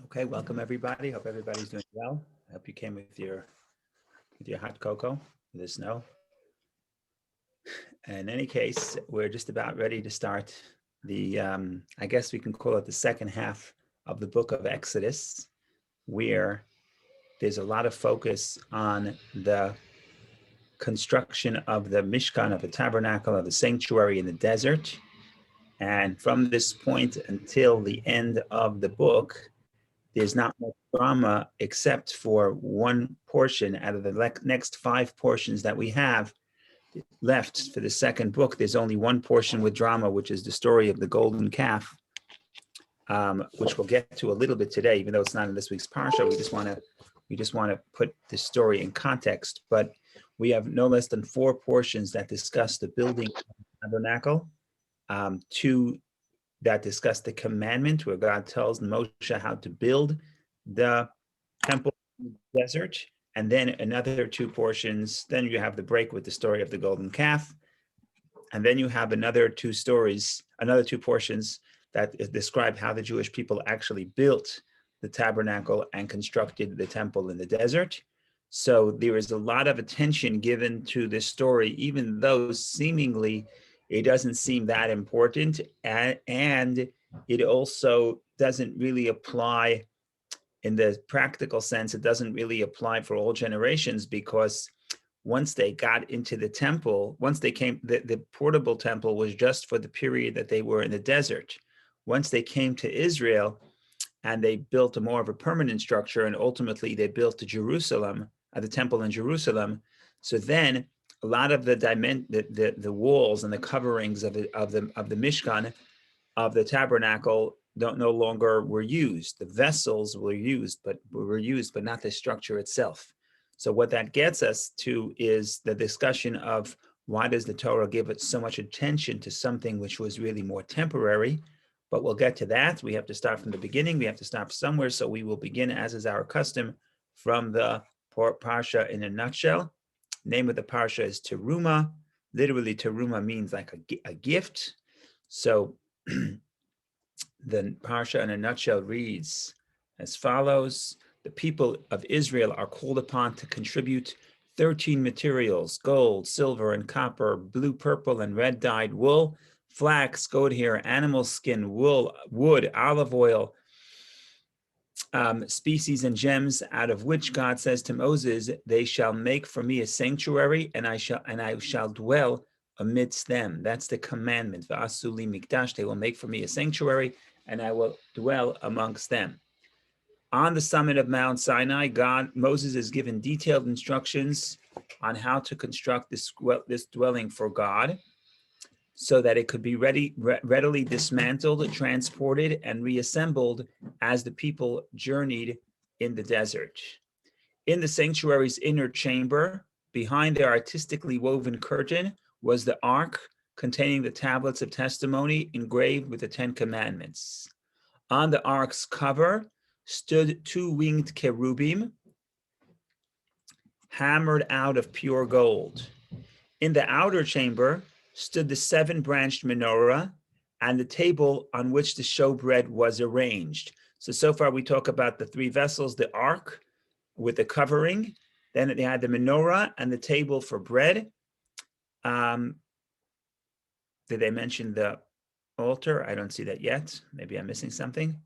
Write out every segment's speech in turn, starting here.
Okay, welcome everybody. Hope everybody's doing well. I hope you came with your hot cocoa with the snow. In any case, we're just about ready to start the I guess we can call it the second half of the book of Exodus, where there's a lot of focus on the construction of the Mishkan, of the Tabernacle, of the sanctuary in the desert. And from this point until the end of the book, there's not much drama except for one portion out of the next 5 portions that we have left for the second book. There's only one portion with drama, which is the story of the golden calf, which we'll get to a little bit today, even though it's not in this week's parsha. We just want to put the story in context. But we have no less than 4 portions that discuss the building of the tabernacle, 2 that discuss the commandment where God tells Moshe how to build the temple in the desert, and then another 2 portions. Then you have the break with the story of the golden calf, and then you have another 2 portions that describe how the Jewish people actually built the tabernacle and constructed the temple in the desert. So there is a lot of attention given to this story, even though seemingly it doesn't seem that important, and it also doesn't really apply in the practical sense. It doesn't really apply for all generations, because once they got into the temple, once they came, the portable temple was just for the period that they were in the desert. Once they came to Israel and they built a more of a permanent structure, and ultimately they built the temple in Jerusalem. So then a lot of the walls and the coverings of the Mishkan, of the tabernacle, no longer were used. The vessels were used, but not the structure itself. So what that gets us to is the discussion of why does the Torah give it so much attention to something which was really more temporary. But we'll get to that. We have to start from the beginning. We have to start somewhere. So we will begin, as is our custom, from the parsha in a nutshell. Name of the parsha is Teruma. Literally, Teruma means like a gift. So the parsha in a nutshell reads as follows. The people of Israel are called upon to contribute 13 materials: gold, silver, and copper, blue, purple, and red dyed wool, flax, goat hair, animal skin, wool, wood, olive oil, species and gems, out of which God says to Moses, they shall make for me a sanctuary, and I shall dwell amidst them. That's the commandment. V'asuli mikdash, they will make for me a sanctuary, and I will dwell amongst them. On the summit of Mount Sinai, Moses is given detailed instructions on how to construct this dwelling for God, so that it could be readily dismantled, transported, and reassembled as the people journeyed in the desert. In the sanctuary's inner chamber, behind the artistically woven curtain, was the ark containing the tablets of testimony engraved with the 10 commandments. On the ark's cover stood 2 winged cherubim, hammered out of pure gold. In the outer chamber stood the 7-branched menorah and the table on which the showbread was arranged. So far we talk about the 3 vessels: the ark with the covering, then they had the menorah and the table for bread. Did they mention the altar? I don't see that yet. Maybe I'm missing something.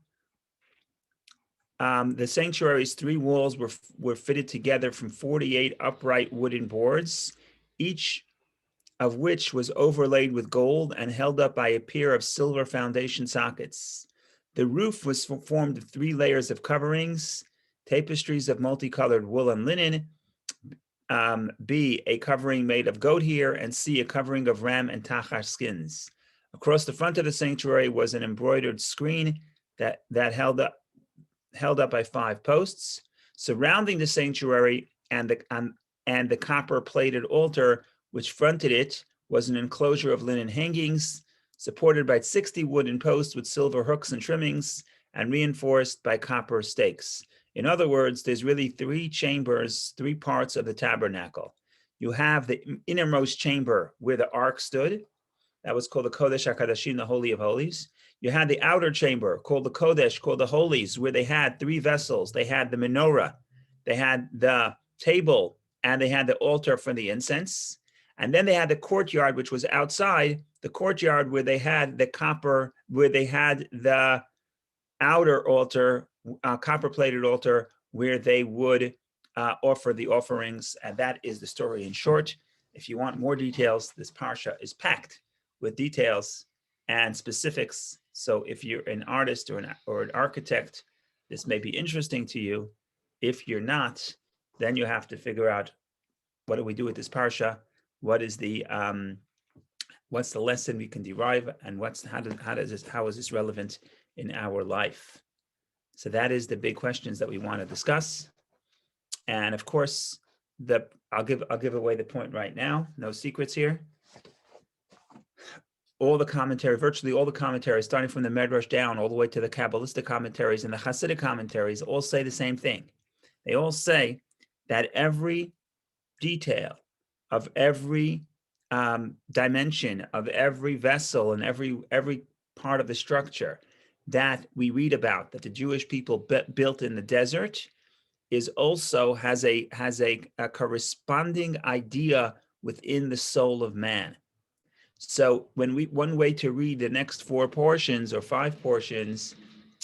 The sanctuary's 3 walls were fitted together from 48 upright wooden boards, each of which was overlaid with gold and held up by a pair of silver foundation sockets. The roof was formed of 3 layers of coverings: tapestries of multicolored wool and linen, B, a covering made of goat hair, and C, a covering of ram and tachar skins. Across the front of the sanctuary was an embroidered screen that held up by 5 posts. Surrounding the sanctuary and the copper-plated altar which fronted it was an enclosure of linen hangings, supported by 60 wooden posts with silver hooks and trimmings, and reinforced by copper stakes. In other words, there's really 3 chambers, 3 parts of the tabernacle. You have the innermost chamber where the ark stood. That was called the Kodesh HaKodashim, the Holy of Holies. You had the outer chamber called the Kodesh, called the Holies, where they had three vessels. They had the menorah, they had the table, and they had the altar for the incense. And then they had the courtyard, which was outside, the courtyard where they had the copper, where they had the outer altar, copper-plated altar, where they would offer the offerings. And that is the story in short. If you want more details, this parsha is packed with details and specifics. So if you're an artist or an architect, this may be interesting to you. If you're not, then you have to figure out, what do we do with this parsha? What is the what's the lesson we can derive, and how is this relevant in our life? So that is the big questions that we want to discuss. And of course, I'll give away the point right now. No secrets here. All the commentary, virtually all the commentaries, starting from the Medrash down all the way to the Kabbalistic commentaries and the Hasidic commentaries, all say the same thing. They all say that every detail of every dimension of every vessel and every part of the structure that we read about, that the Jewish people built in the desert, is also has a corresponding idea within the soul of man. So one way to read the next 4 portions or 5 portions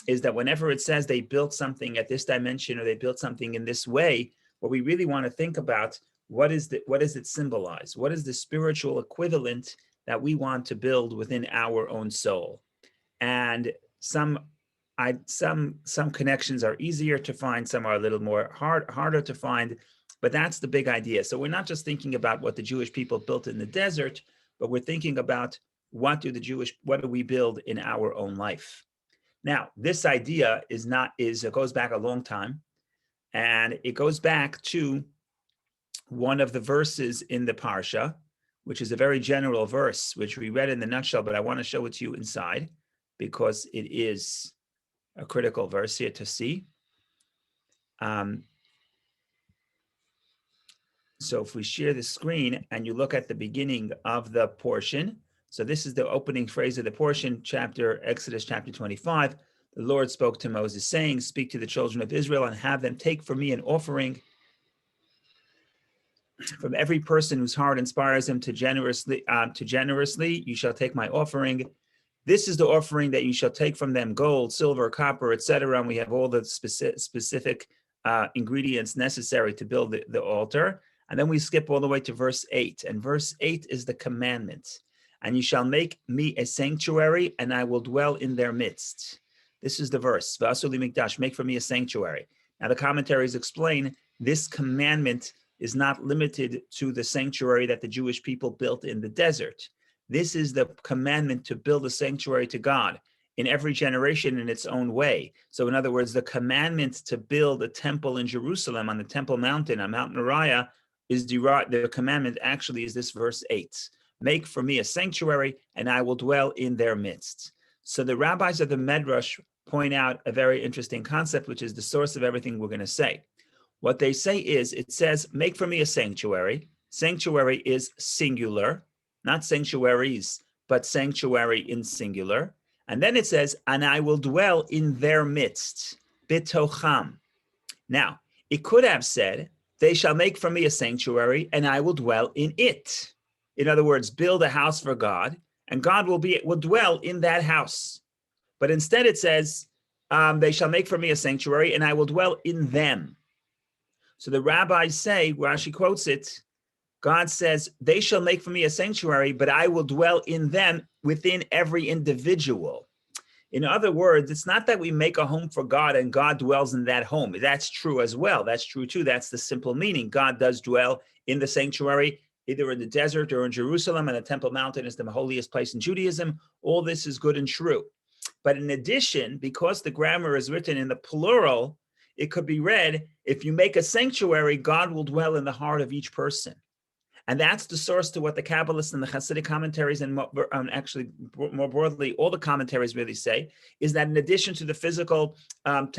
is that whenever it says they built something at this dimension or they built something in this way, what we really want to think about, what does it symbolize? What is the spiritual equivalent that we want to build within our own soul? And some connections are easier to find, some are a little more harder to find, but that's the big idea. So we're not just thinking about what the Jewish people built in the desert, but we're thinking about what do we build in our own life? Now, this idea it goes back a long time, and it goes back to one of the verses in the Parsha, which is a very general verse, which we read in the nutshell, but I want to show it to you inside because it is a critical verse here to see. So if we share the screen and you look at the beginning of the portion, so this is the opening phrase of the portion, Exodus chapter 25. The Lord spoke to Moses, saying, "Speak to the children of Israel and have them take for me an offering from every person whose heart inspires him to generously. You shall take my offering. This is the offering that you shall take from them: gold, silver, copper, etc." And we have all the specific ingredients necessary to build the altar. And then we skip all the way to verse 8. And verse 8 is the commandment. "And you shall make me a sanctuary, and I will dwell in their midst." This is the verse. "V'asu li mikdash," make for me a sanctuary. Now the commentaries explain this commandment is not limited to the sanctuary that the Jewish people built in the desert. This is the commandment to build a sanctuary to God in every generation in its own way. So in other words, the commandment to build a temple in Jerusalem on the Temple Mountain, on Mount Moriah, the commandment actually is this verse 8. "Make for me a sanctuary, and I will dwell in their midst." So the rabbis of the Medrash point out a very interesting concept, which is the source of everything we're going to say. What they say is, it says, "Make for me a sanctuary." Sanctuary is singular, not sanctuaries, but sanctuary in singular. And then it says, "And I will dwell in their midst," bitocham. Now, it could have said, "They shall make for me a sanctuary, and I will dwell in it." In other words, build a house for God, and God will dwell in that house. But instead it says, "They shall make for me a sanctuary, and I will dwell in them." So the rabbis say, Rashi quotes it, God says, "They shall make for me a sanctuary, but I will dwell in them within every individual." In other words, it's not that we make a home for God and God dwells in that home. That's true as well. That's true too. That's the simple meaning. God does dwell in the sanctuary, either in the desert or in Jerusalem, and the Temple Mountain is the holiest place in Judaism. All this is good and true. But in addition, because the grammar is written in the plural, it could be read, if you make a sanctuary, God will dwell in the heart of each person. And that's the source to what the Kabbalists and the Hasidic commentaries, and actually more broadly, all the commentaries really say, is that in addition to the physical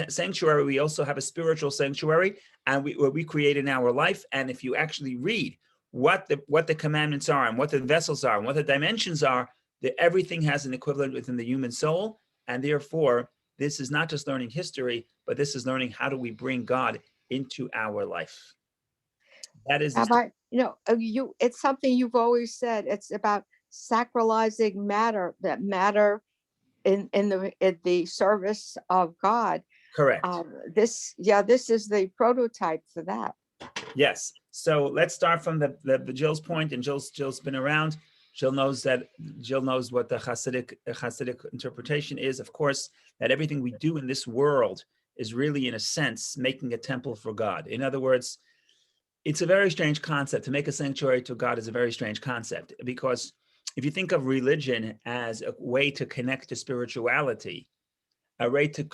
sanctuary, we also have a spiritual sanctuary, and we create in our life. And if you actually read what the commandments are and what the vessels are and what the dimensions are, that everything has an equivalent within the human soul. And therefore, this is not just learning history, but this is learning how do we bring God into our life. That is the story. Rabbi, it's something you've always said. It's about sacralizing matter, that matter in the service of God. Correct. This is the prototype for that. Yes. So let's start from the Jill's point, and Jill's been around. Jill knows what the Hasidic interpretation is. Of course, that everything we do in this world is really, in a sense, making a temple for God. In other words, it's a very strange concept. To make a sanctuary to God is a very strange concept, because if you think of religion as a way to connect to spirituality, a way to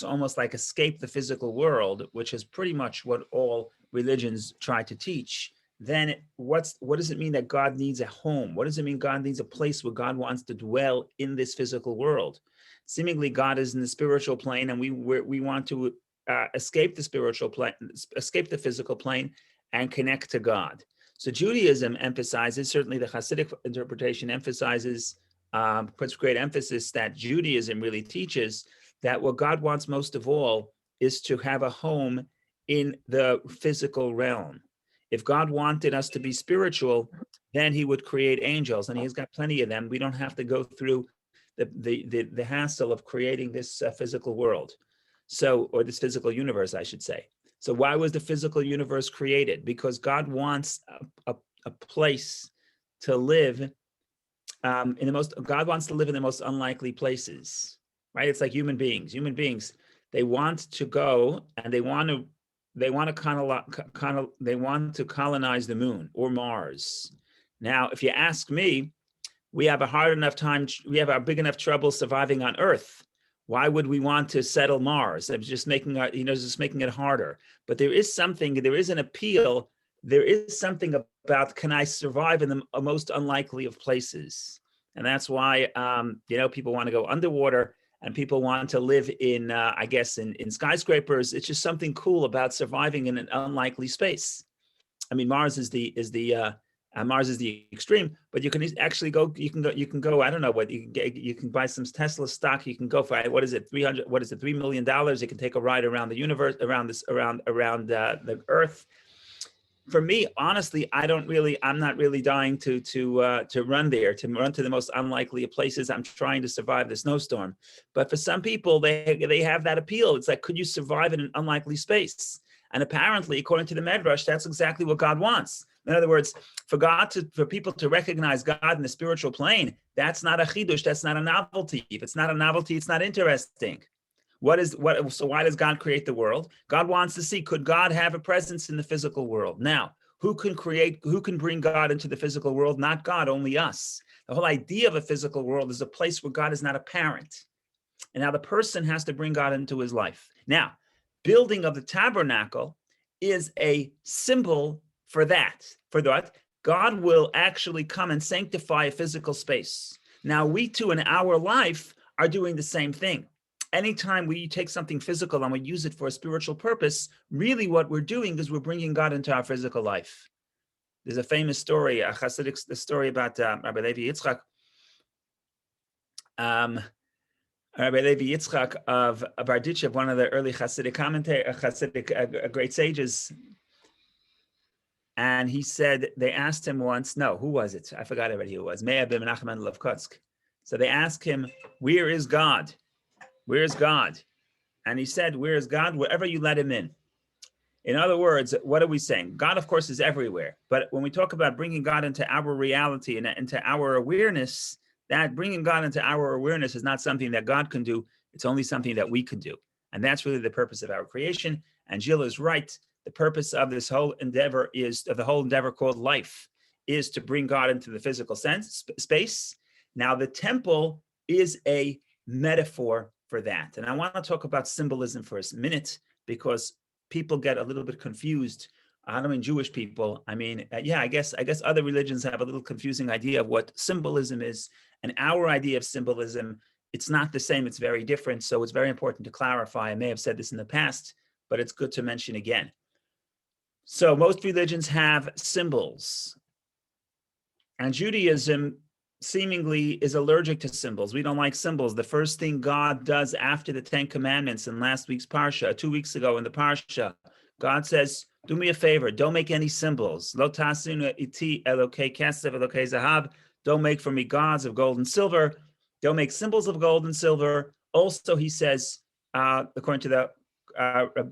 almost like escape the physical world, which is pretty much what all religions try to teach, then what does it mean that God needs a home? What does it mean God needs a place where God wants to dwell in this physical world? Seemingly, God is in the spiritual plane, and we want to escape the spiritual plane, escape the physical plane, and connect to God. So Judaism emphasizes, certainly the Hasidic interpretation emphasizes, puts great emphasis that Judaism really teaches that what God wants most of all is to have a home in the physical realm. If God wanted us to be spiritual, then he would create angels, and he's got plenty of them. We don't have to go through the hassle of creating this physical world. Or this physical universe, I should say. So why was the physical universe created? Because God wants a place to live God wants to live in the most unlikely places, right? It's like human beings. Human beings, they want to go and they want to colonize the moon or Mars. Now, if you ask me, we have a big enough trouble surviving on Earth. Why would we want to settle Mars? It's just making it harder. But there is an appeal. There is something about, can I survive in the most unlikely of places? And that's why, people want to go underwater, and people want to live in skyscrapers. It's just something cool about surviving in an unlikely space. I mean, Mars is the extreme, but you can actually go. You can go. I don't know what you can get. You can buy some Tesla stock. You can go for $3 million. You can take a ride around the universe, around the Earth. For me, honestly, I'm not really dying to run there, to run to the most unlikely of places. I'm trying to survive the snowstorm. But for some people, they have that appeal. It's like, could you survive in an unlikely space? And apparently, according to the Medrash, that's exactly what God wants. In other words, for people to recognize God in the spiritual plane, that's not a chidush, that's not a novelty. If it's not a novelty, it's not interesting. So why does God create the world? God wants to see, could God have a presence in the physical world? Now, who can bring God into the physical world? Not God, only us. The whole idea of a physical world is a place where God is not apparent. And now the person has to bring God into his life. Now, building of the tabernacle is a symbol for that. God will actually come and sanctify a physical space. Now, we too in our life are doing the same thing. Anytime we take something physical and we use it for a spiritual purpose, really what we're doing is we're bringing God into our physical life. There's a famous story, a Hasidic story about Rabbi Levi Yitzchak. Rabbi Levi Yitzchak of Barditchev, one of the early Hasidic great sages. And he said, they asked him once, who was it? I forgot already who it was. May have been Menachem Mendel of Kotsk. So they asked him, where is God? Where is God? And he said, where is God? Wherever you let him in. In other words, what are we saying? God, of course, is everywhere. But when we talk about bringing God into our reality and into our awareness, that bringing God into our awareness is not something that God can do. It's only something that we can do. And that's really the purpose of our creation. And Jill is right. The purpose of the whole endeavor called life is to bring God into the physical space. Now, the temple is a metaphor for that. And I want to talk about symbolism for a minute, because people get a little bit confused. I don't mean Jewish people. I mean, I guess other religions have a little confusing idea of what symbolism is. And our idea of symbolism, it's not the same. It's very different. So it's very important to clarify. I may have said this in the past, but it's good to mention again. So most religions have symbols. And Judaism seemingly is allergic to symbols. We don't like symbols. The first thing God does after the 10 Commandments in last week's Parsha, 2 weeks ago in the Parsha, God says, do me a favor, don't make any symbols. Lo tasunu iti elokei kesef elokei zahav. Don't make for me gods of gold and silver. Don't make symbols of gold and silver. Also, he says, according to the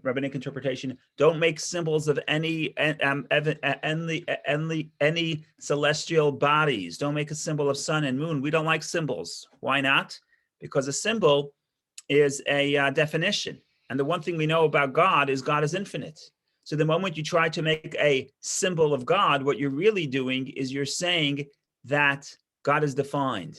rabbinic interpretation, don't make symbols of any celestial bodies. Don't make a symbol of sun and moon. We don't like symbols. Why not? Because a symbol is a definition. And the one thing we know about God is infinite. So the moment you try to make a symbol of God, what you're really doing is you're saying that God is defined.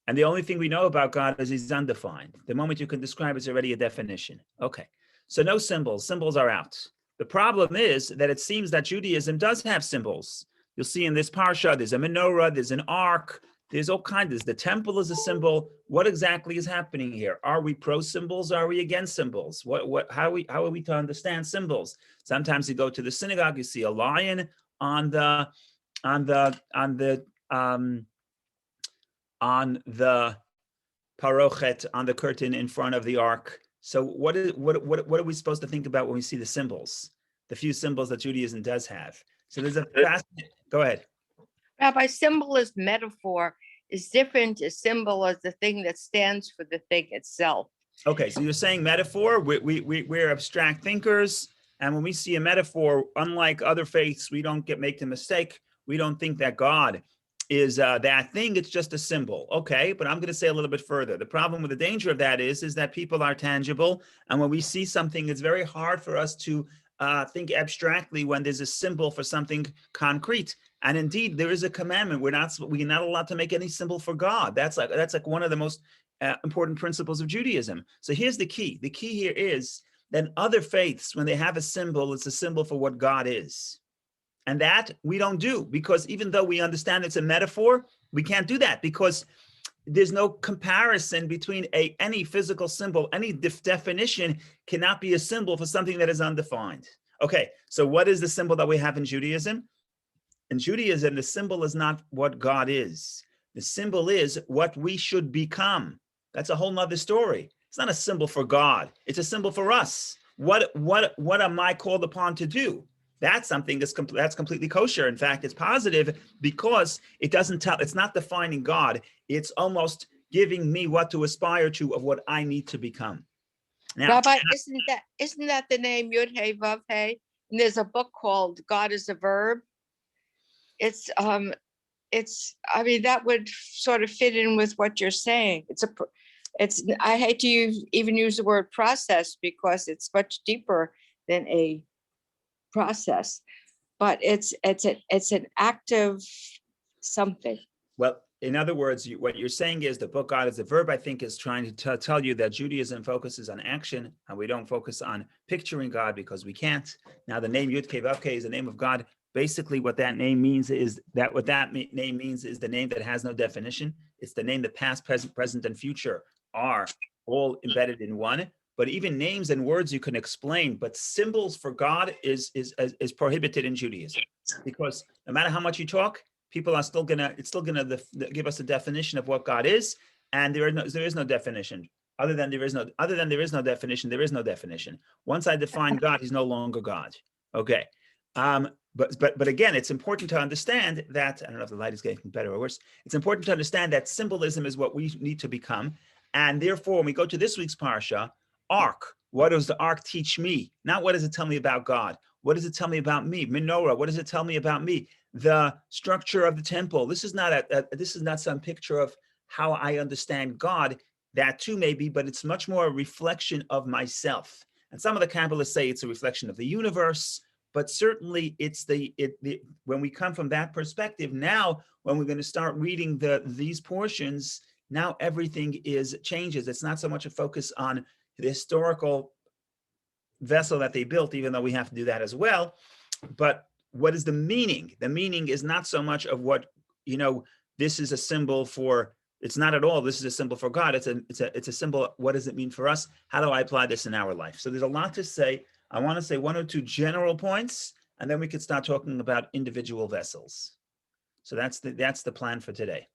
And the only thing we know about God is he's undefined. The moment you can describe it's already a definition. Okay, so no symbols. Symbols are out. The problem is that it seems that Judaism does have symbols. You'll see in this parsha, there's a menorah, there's an ark, there's all kinds. The temple is a symbol. What exactly is happening here? Are we pro symbols? Are we against symbols? How are we to understand symbols? Sometimes you go to the synagogue, you see a lion on the parochet, on the curtain in front of the ark. So what are we supposed to think about when we see the symbols, the few symbols that Judaism does have? So there's a fascinating, go ahead. Rabbi, symbol as metaphor is different as symbol as the thing that stands for the thing itself. Okay, so you're saying metaphor, we're abstract thinkers, and when we see a metaphor, unlike other faiths, we don't make the mistake. We don't think that God is that thing, it's just a symbol. Okay, but I'm going to say a little bit further. The problem with the danger of that is that people are tangible, and when we see something, it's very hard for us to think abstractly when there's a symbol for something concrete. And indeed, there is a commandment. We're not allowed to make any symbol for God. That's like one of the most important principles of Judaism. So here's the key. The key here is that other faiths, when they have a symbol, it's a symbol for what God is. And that we don't do, because even though we understand it's a metaphor, we can't do that because there's no comparison between any physical symbol. Any definition cannot be a symbol for something that is undefined. Okay, so what is the symbol that we have in Judaism? In Judaism, the symbol is not what God is. The symbol is what we should become. That's a whole nother story. It's not a symbol for God. It's a symbol for us. What am I called upon to do? That's something that's completely kosher. In fact, it's positive because it doesn't tell. It's not defining God. It's almost giving me what to aspire to of what I need to become. Now, Rabbi, isn't that the name Yud Hey Vav Hey? And there's a book called God is a Verb. I mean, that would sort of fit in with what you're saying. I hate to even use the word process because it's much deeper than a process, but it's an active something. Well, in other words, what you're saying is the book God is a Verb, I think, is trying to tell you that Judaism focuses on action and we don't focus on picturing God because we can't. Now, the name Yud Kei Vav Kei is the name of God. Basically, what that name means is that name means is the name that has no definition. It's the name that past, present, and future are all embedded in one. But even names and words you can explain, but symbols for God is prohibited in Judaism, because no matter how much you talk, people are still gonna give us a definition of what God is, and there is no definition. Other than there is no definition, there is no definition. Once I define God, he's no longer God. Okay. But again, it's important to understand that, I don't know if the light is getting better or worse. It's important to understand that symbolism is what we need to become. And therefore, when we go to this week's Parsha, Ark, what does the Ark teach me? Not what does it tell me about God? What does it tell me about me? Menorah, what does it tell me about me? The structure of the temple. This is not some picture of how I understand God. That too may be, but it's much more a reflection of myself. And some of the Kabbalists say it's a reflection of the universe. But certainly when we come from that perspective, now when we're going to start reading these portions, now everything changes. It's not so much a focus on the historical vessel that they built, even though we have to do that as well. But what is the meaning? The meaning is not so much of what, this is a symbol for, it's not at all, this is a symbol for God. It's a symbol. What does it mean for us? How do I apply this in our life? So there's a lot to say. I want to say one or two general points, and then we could start talking about individual vessels. So that's the plan for today.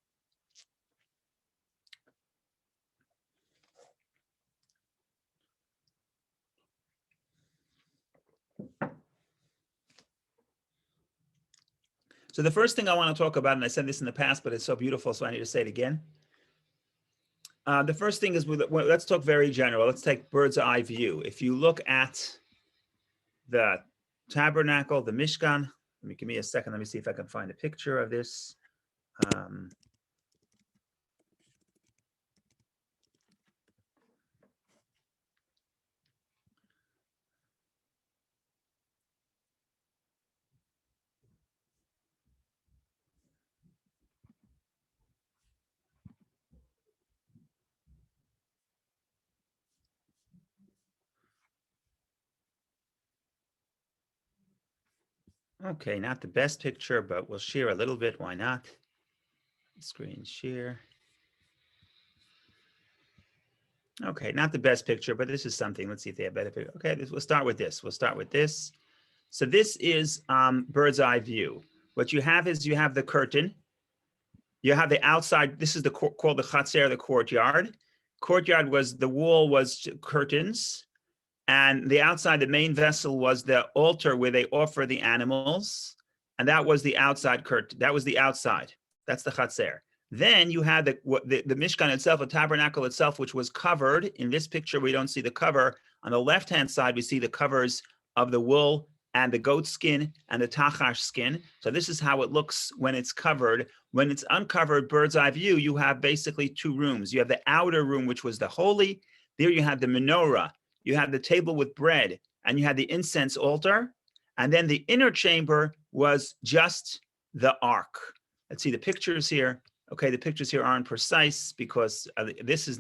So the first thing I want to talk about, and I said this in the past, but it's so beautiful, so I need to say it again. The first thing is, let's talk very general. Let's take bird's eye view. If you look at the tabernacle, the Mishkan, give me a second. Let me see if I can find a picture of this. Okay, not the best picture, but we'll share a little bit. Why not? Screen share. Okay, not the best picture, but this is something. Let's see if they have better picture. Okay, we'll start with this. We'll start with this. So this is bird's eye view. What you have is you have the curtain. You have the outside. This is called the chatzer, the courtyard. Courtyard was, the wall was curtains. And the outside, the main vessel was the altar where they offer the animals. And that was the outside curtain. That was the outside. That's the chatzer. Then you had the Mishkan itself, the tabernacle itself, which was covered. In this picture, we don't see the cover. On the left-hand side, we see the covers of the wool and the goat skin and the tachash skin. So this is how it looks when it's covered. When it's uncovered, bird's eye view, you have basically two rooms. You have the outer room, which was the holy. There you have the menorah. You had the table with bread, and you had the incense altar. And then the inner chamber was just the ark. Let's see the pictures here. Okay, the pictures here aren't precise because this is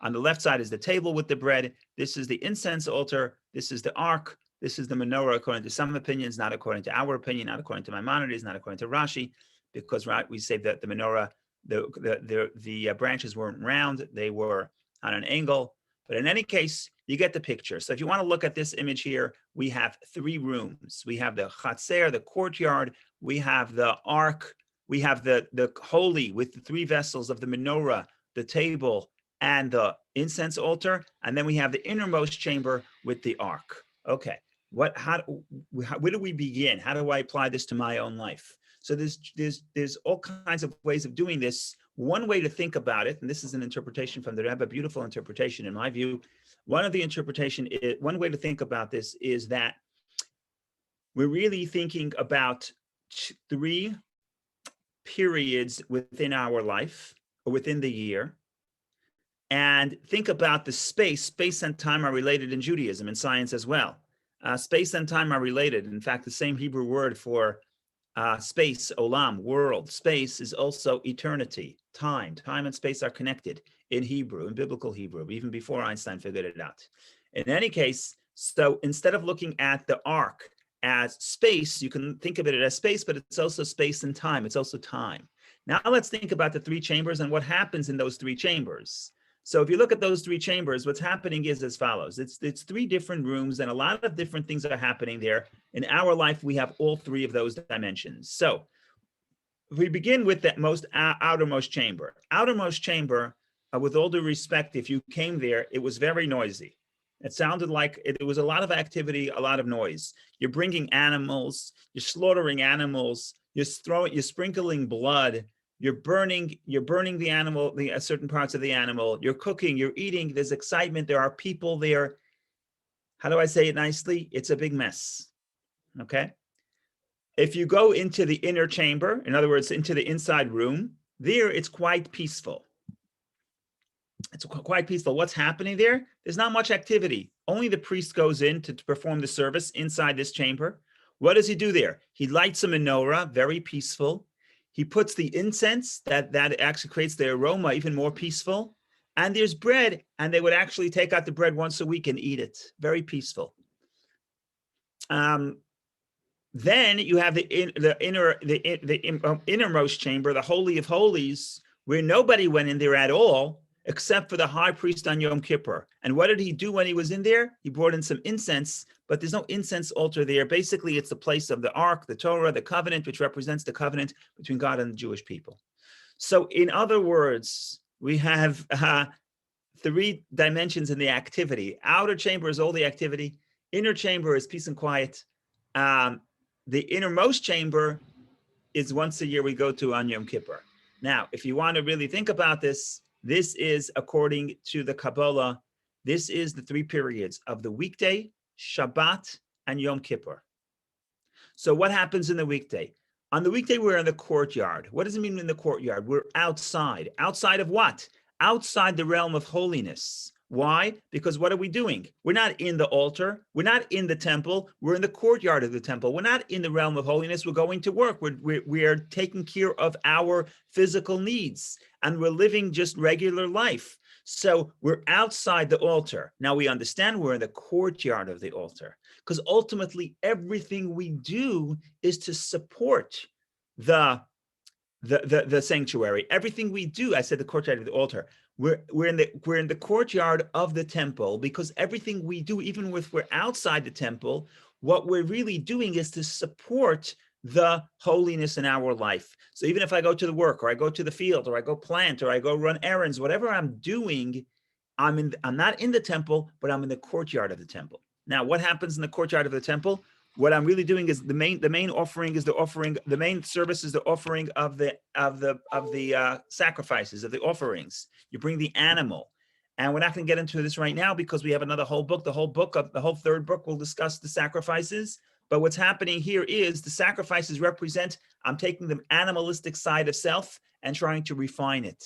on the left side is the table with the bread. This is the incense altar. This is the ark. This is the menorah, according to some opinions, not according to our opinion, not according to Maimonides, not according to Rashi, because we say that the menorah, the branches weren't round, they were on an angle. But in any case, you get the picture. So if you want to look at this image here, we have three rooms. We have the chatzer, the courtyard. We have the ark. We have the holy with the three vessels of the menorah, the table, and the incense altar. And then we have the innermost chamber with the ark. Okay, where do we begin? How do I apply this to my own life? So there's all kinds of ways of doing this. One way to think about it, and this is an interpretation from the Rebbe, beautiful interpretation in my view. One way to think about this is that we're really thinking about three periods within our life or within the year, and think about the space and time are related in Judaism and science as well. Space and time are related. In fact, the same Hebrew word for space, olam, world, space is also eternity, time. Time and space are connected in Hebrew, in biblical Hebrew, even before Einstein figured it out. In any case, so instead of looking at the ark as space, you can think of it as space, but it's also space and time. It's also time. Now let's think about the three chambers and what happens in those three chambers. So if you look at those three chambers, what's happening is as follows. It's three different rooms and a lot of different things are happening there. In our life, we have all three of those dimensions. So if we begin with that outermost chamber. Outermost chamber, with all due respect, if you came there, it was very noisy. It sounded like it was a lot of activity, a lot of noise. You're bringing animals, you're slaughtering animals, you're sprinkling blood, you're burning the animal, certain parts of the animal, you're cooking, you're eating, there's excitement, there are people there. How do I say it nicely? It's a big mess, okay? If you go into the inner chamber, in other words, into the inside room, there it's quite peaceful. It's quite peaceful. What's happening there? There's not much activity. Only the priest goes in to perform the service inside this chamber. What does he do there? He lights a menorah, very peaceful. He puts the incense that actually creates the aroma even more peaceful. And there's bread, and they would actually take out the bread once a week and eat it. Very peaceful. Then you have the innermost chamber, the Holy of Holies, where nobody went in there at all, except for the high priest on Yom Kippur. And what did he do when he was in there? He brought in some incense, but there's no incense altar there. Basically, it's the place of the ark, the Torah, the covenant, which represents the covenant between God and the Jewish people. So in other words, we have three dimensions in the activity. Outer chamber is all the activity. Inner chamber is peace and quiet. The innermost chamber is once a year we go to on Yom Kippur. Now, if you want to really think about this, this is according to the Kabbalah, this is the 3 periods of the weekday, Shabbat, and Yom Kippur. So what happens in the weekday? On the weekday, we're in the courtyard. What does it mean in the courtyard? We're outside. Outside of what? Outside the realm of holiness. Why? Because what are we doing? We're not in the altar. We're not in the temple. We're in the courtyard of the temple. We're not in the realm of holiness. We're going to work. We are taking care of our physical needs, and we're living just regular life. So we're outside the altar. Now we understand we're in the courtyard of the altar, because ultimately everything we do is to support the sanctuary. Everything we do, I said the courtyard of the altar. We're in the courtyard of the temple, because everything we do, even if we're outside the temple, what we're really doing is to support the holiness in our life. So even if I go to the work, or I go to the field, or I go plant, or I go run errands, whatever I'm doing, I'm not in the temple, but I'm in the courtyard of the temple. Now, what happens in the courtyard of the temple? What I'm really doing is the main offering is the offering. The main service is the offering of the sacrifices, of the offerings. You bring the animal, and we're not going to get into this right now because we have another whole book. The whole third book will discuss the sacrifices. But what's happening here is the sacrifices represent, I'm taking the animalistic side of self and trying to refine it.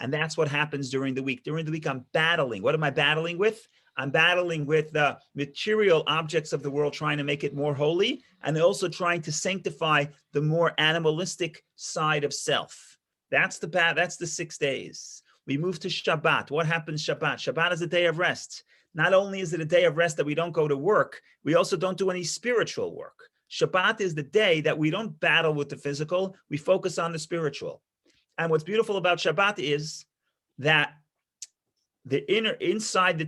And that's what happens during the week. During the week, I'm battling. What am I battling with? I'm battling with the material objects of the world, trying to make it more holy, and also trying to sanctify the more animalistic side of self. That's the 6 days. We move to Shabbat. What happens Shabbat? Shabbat is a day of rest. Not only is it a day of rest that we don't go to work, we also don't do any spiritual work. Shabbat is the day that we don't battle with the physical, we focus on the spiritual. And what's beautiful about Shabbat is that inside the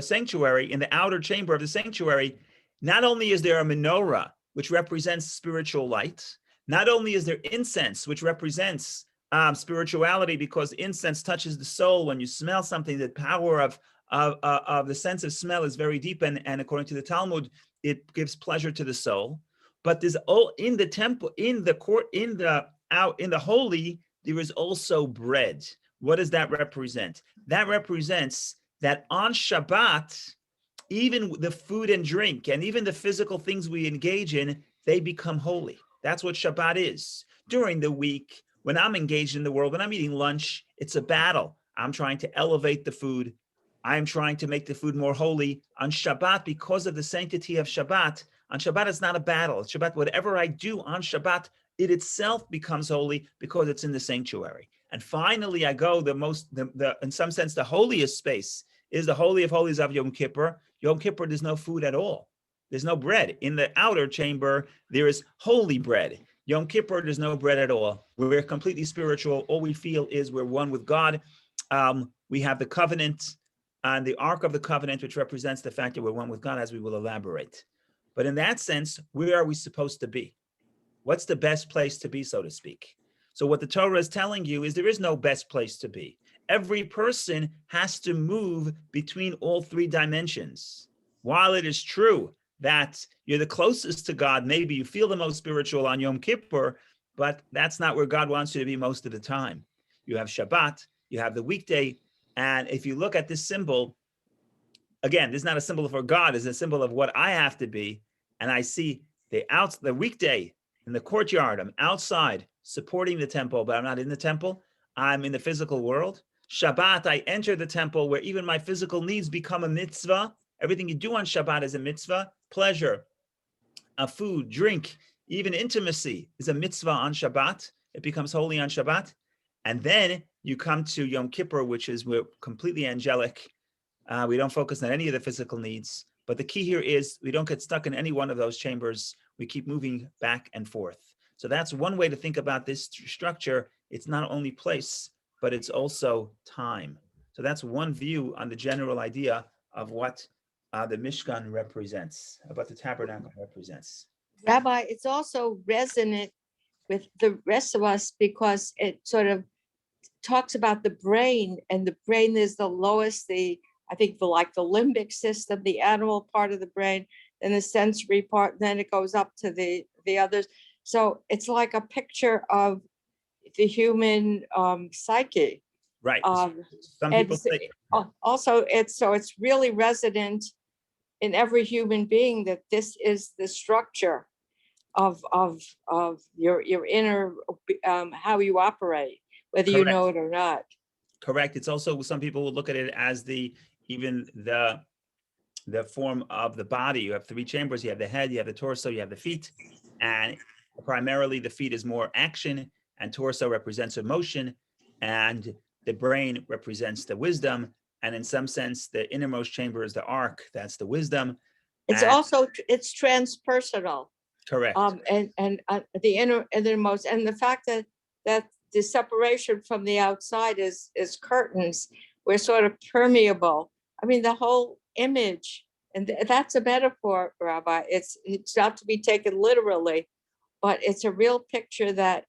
sanctuary, in the outer chamber of the sanctuary, not only is there a menorah, which represents spiritual light, not only is there incense, which represents spirituality, because incense touches the soul. When you smell something, the power of the sense of smell is very deep, and according to the Talmud, it gives pleasure to the soul. But there's all in the temple, in the court, in the holy, there is also bread. What does that represent? That represents that on Shabbat, even the food and drink and even the physical things we engage in, they become holy. That's what Shabbat is. During the week, when I'm engaged in the world, when I'm eating lunch, it's a battle. I'm trying to elevate the food. I'm trying to make the food more holy. On Shabbat, because of the sanctity of Shabbat, on Shabbat, it's not a battle. It's Shabbat, whatever I do on Shabbat, it itself becomes holy because it's in the sanctuary. And finally, I go in some sense, the holiest space is the Holy of Holies of Yom Kippur. Yom Kippur, there's no food at all. There's no bread. In the outer chamber, there is holy bread. Yom Kippur, there's no bread at all. We're completely spiritual. All we feel is we're one with God. We have the covenant and the Ark of the Covenant, which represents the fact that we're one with God, as we will elaborate. But in that sense, where are we supposed to be? What's the best place to be, so to speak? So what the Torah is telling you is there is no best place to be. Every person has to move between all 3 dimensions. While it is true that you're the closest to God, maybe you feel the most spiritual on Yom Kippur, but that's not where God wants you to be most of the time. You have Shabbat, you have the weekday, and if you look at this symbol, again, this is not a symbol for God, it's a symbol of what I have to be, and I see the weekday in the courtyard, I'm outside supporting the temple, but I'm not in the temple. I'm in the physical world. Shabbat, I enter the temple where even my physical needs become a mitzvah. Everything you do on Shabbat is a mitzvah. Pleasure, food, drink, even intimacy is a mitzvah on Shabbat. It becomes holy on Shabbat. And then you come to Yom Kippur, which is we're completely angelic. We don't focus on any of the physical needs. But the key here is we don't get stuck in any one of those chambers. We keep moving back and forth. So that's one way to think about this structure. It's not only place, but it's also time. So that's one view on the general idea of what the Mishkan represents, what the tabernacle represents. Rabbi, it's also resonant with the rest of us because it sort of talks about the brain, and the brain is the lowest, I think the limbic system, the animal part of the brain, then the sensory part, and then it goes up to the others. So it's like a picture of the human psyche. Right. Some And people say, also it's really resident in every human being that this is the structure of your inner how you operate, whether you know it or not. correct. It's also, some people will look at it as even the form of the body. You have three chambers. You have the head, you have the torso, you have the feet, and primarily the feet is more action, and torso represents emotion, and the brain represents the wisdom. And in some sense, the innermost chamber is the ark. That's the wisdom. It's And also it's transpersonal. correct. And the innermost, and the fact that the separation from the outside is curtains. We're sort of permeable. I mean, the whole image, and that's a metaphor, Rabbi. It's not to be taken literally, but it's a real picture that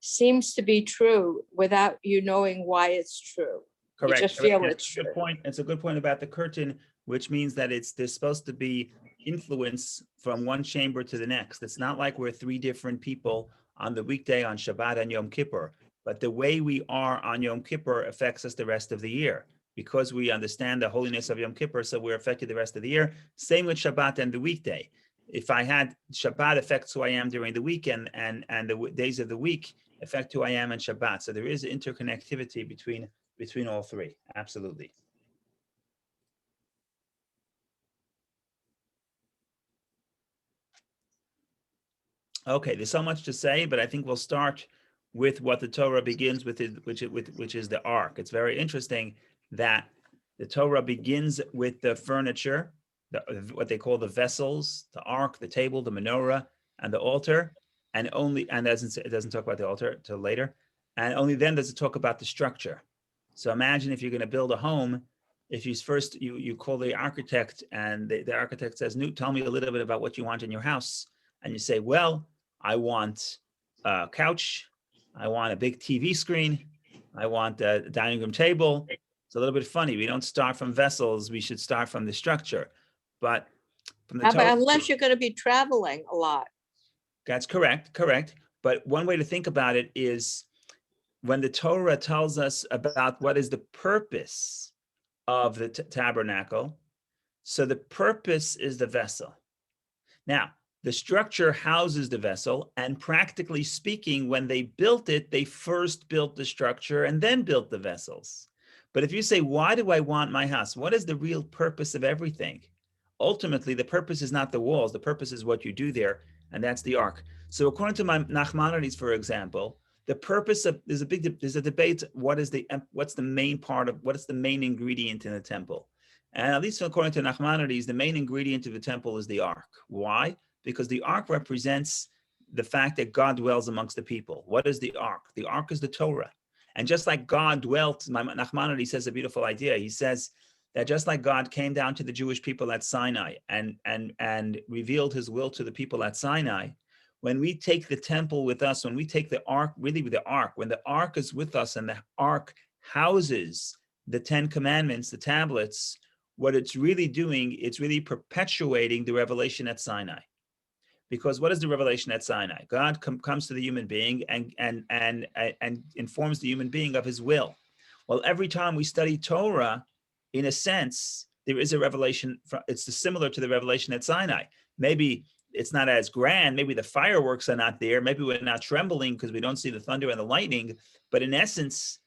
seems to be true without you knowing why it's true. Correct. You just feel Correct. it's It's a true. good point. It's a good point about the curtain, which means that there's supposed to be influence from one chamber to the next. It's not like we're three different people on the weekday, on Shabbat and Yom Kippur, but the way we are on Yom Kippur affects us the rest of the year, because we understand the holiness of Yom Kippur, so we're affected the rest of the year. Same with Shabbat and the weekday. If I had Shabbat affects who I am during the weekend, and the days of the week affect who I am in Shabbat. So there is interconnectivity between all three. Absolutely. Okay, there's so much to say, but I think we'll start with what the Torah begins with, which is the ark. It's very interesting that the Torah begins with the furniture, what they call the vessels, the ark, the table, the menorah, and the altar, and it doesn't talk about the altar till later, and only then does it talk about the structure. So imagine if you're going to build a home, if you first you call the architect, and the architect says, "Newt, tell me a little bit about what you want in your house," and you say, "Well, I want a couch, I want a big TV screen, I want a dining room table." It's a little bit funny. We don't start from vessels. We should start from the structure. But from the Torah, Unless you're going to be traveling a lot. that's correct. But one way to think about it is when the Torah tells us about what is the purpose of the tabernacle. So the purpose is the vessel. Now, the structure houses the vessel, and practically speaking, when they built it, they first built the structure and then built the vessels. But if you say, why do I want my house? What is the real purpose of everything? Ultimately, the purpose is not the walls. The purpose is what you do there, and that's the ark. So according to Nachmanides, for example, the purpose of, there's a debate, what's the main ingredient in the temple? And at least according to Nachmanides, the main ingredient of the temple is the ark. Why? Because the ark represents the fact that God dwells amongst the people. What is the ark? The ark is the Torah. And just like God dwelt, Nachmanides says a beautiful idea. He says that just like God came down to the Jewish people at Sinai and revealed his will to the people at Sinai, when we take the temple with us, when we take the ark, really with the ark, when the ark is with us and the ark houses the 10 commandments, the tablets, what it's really doing, it's really perpetuating the revelation at Sinai. Because what is the revelation at Sinai? God comes to the human being and informs the human being of his will. Well, every time we study Torah, in a sense, there is a revelation. It's similar to the revelation at Sinai. Maybe it's not as grand. Maybe the fireworks are not there. Maybe we're not trembling because we don't see the thunder and the lightning. But in essence,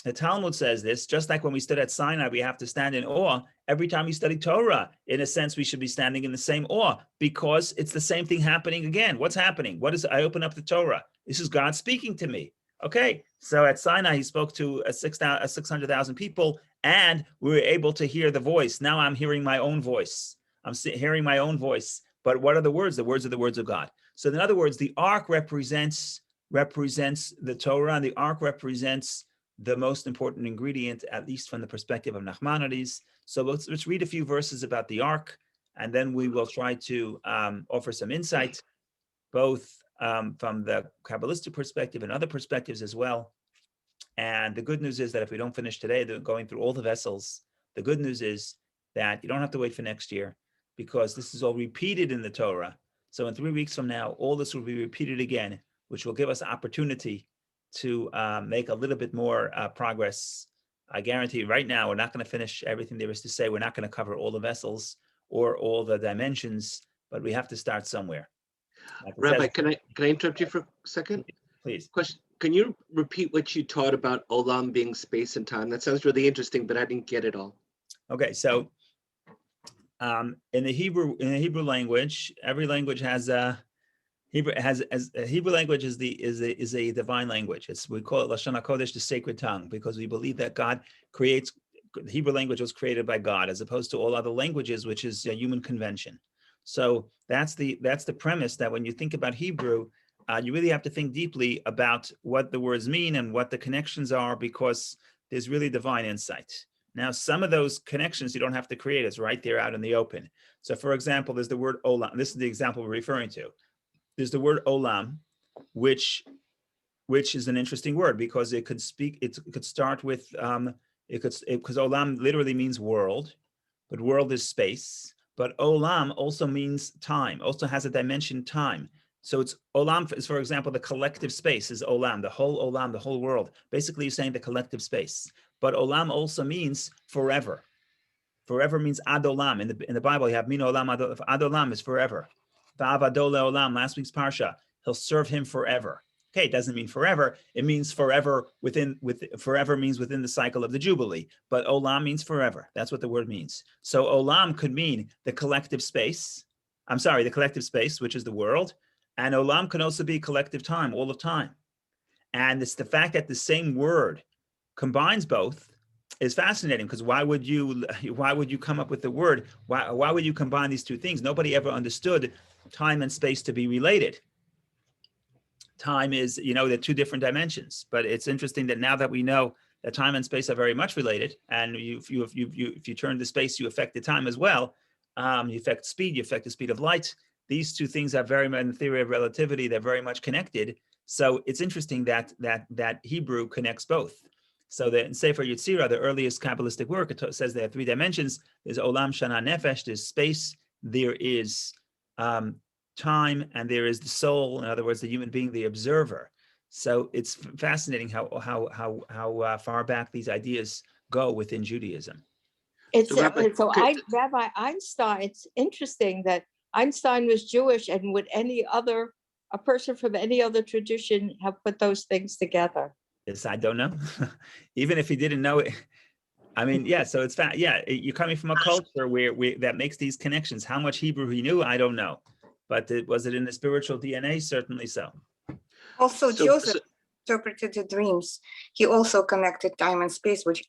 the Talmud says this, just like when we stood at Sinai, we have to stand in awe. Every time we study Torah, in a sense, we should be standing in the same awe because it's the same thing happening again. What's happening? I open up the Torah. This is God speaking to me. Okay, so at Sinai, he spoke to 600,000 people, and we were able to hear the voice. Now I'm hearing my own voice. I'm hearing my own voice. But what are the words? The words are the words of God. So in other words, the ark represents the Torah, and the ark represents the most important ingredient, at least from the perspective of Nachmanides. So let's read a few verses about the ark, and then we will try to offer some insight, both from the Kabbalistic perspective and other perspectives as well. And the good news is that if we don't finish today, going through all the vessels, the good news is that you don't have to wait for next year. because this is all repeated in the Torah. So in 3 weeks from now, all this will be repeated again, which will give us opportunity to make a little bit more progress. I guarantee right now, we're not going to finish everything there is to say. We're not going to cover all the vessels or all the dimensions, but we have to start somewhere. Like Rabbi, can I interrupt you for a second? Please. Question: can you repeat what you taught about olam being space and time? That sounds really interesting, but I didn't get it all. Okay, so in the Hebrew language, every language has a Hebrew language is a divine language. We call it Lashon HaKodesh, the sacred tongue, because we believe that God creates. The Hebrew language was created by God, as opposed to all other languages, which is a human convention. So that's the premise, that when you think about Hebrew, you really have to think deeply about what the words mean and what the connections are, because there's really divine insight. Now, some of those connections you don't have to create; it's right there out in the open. So, for example, there's the word olam. This is the example we're referring to. There's the word olam, which is an interesting word, because it could start with because olam literally means world, but world is space. But olam also means time, also has a dimension time. So it's olam is, for example, the collective space is olam, the whole world. Basically, you're saying the collective space. But olam also means forever. Forever means ad olam. In the Bible, you have min olam ad olam is forever. Va'avado le'olam, last week's parsha, he'll serve him forever. Okay, it doesn't mean forever. It means forever forever means within the cycle of the Jubilee. But olam means forever. That's what the word means. So olam could mean the collective space. The collective space, which is the world. And olam can also be collective time, all of time. And it's the fact that the same word combines both is fascinating, because why would you come up with the word? Why would you combine these two things? Nobody ever understood time and space to be related. Time is, they're two different dimensions. But it's interesting that now that we know that time and space are very much related, and if you turn the space, you affect the time as well. You affect speed, you affect the speed of light. These two things are very much, in the theory of relativity, they're very much connected. So it's interesting that Hebrew connects both. So that in Sefer Yetzirah, the earliest Kabbalistic work, it says there are 3 dimensions. There's olam, shana, nefesh. There's space. There is time, and there is the soul. In other words, the human being, the observer. So it's fascinating how far back these ideas go within Judaism. Rabbi Einstein. It's interesting that Einstein was Jewish, and would a person from any other tradition have put those things together? Yes, I don't know. Even if he didn't know it, I mean, yeah. So it's you're coming from a culture where that makes these connections. How much Hebrew he knew, I don't know, but was it in the spiritual DNA? Certainly so. Also, Joseph interpreted the dreams. He also connected time and space, which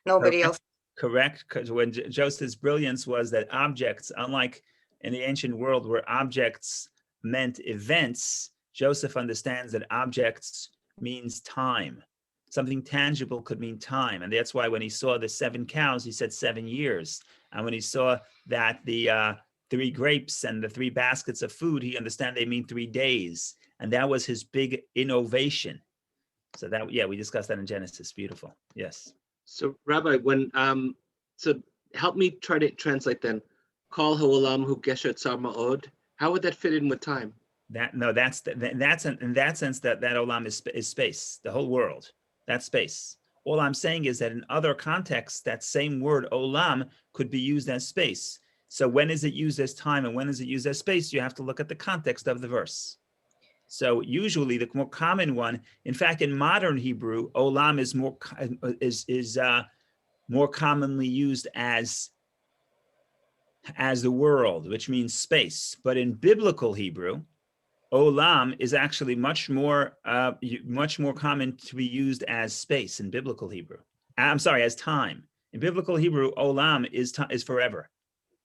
nobody else. Correct, because when Joseph's brilliance was that objects, unlike in the ancient world where objects meant events, Joseph understands that objects means time. Something tangible could mean time. And that's why when he saw the 7 cows, he said 7 years. And when he saw that the 3 grapes and the 3 baskets of food, he understand they mean 3 days. And that was his big innovation. So we discussed that in Genesis. Beautiful. Yes. So Rabbi, so help me try to translate then. Kol ha'olam hu gesher tzar ma'od. How would that fit in with time? That's in that sense that olam is space, the whole world. That's space. All I'm saying is that in other contexts, that same word olam could be used as space. So when is it used as time and when is it used as space? You have to look at the context of the verse. So usually the more common one, in fact, in modern Hebrew, olam is more commonly used as the world, which means space. But in biblical Hebrew, olam is actually much more common to be used as space in biblical Hebrew. As time. In biblical Hebrew, olam is forever.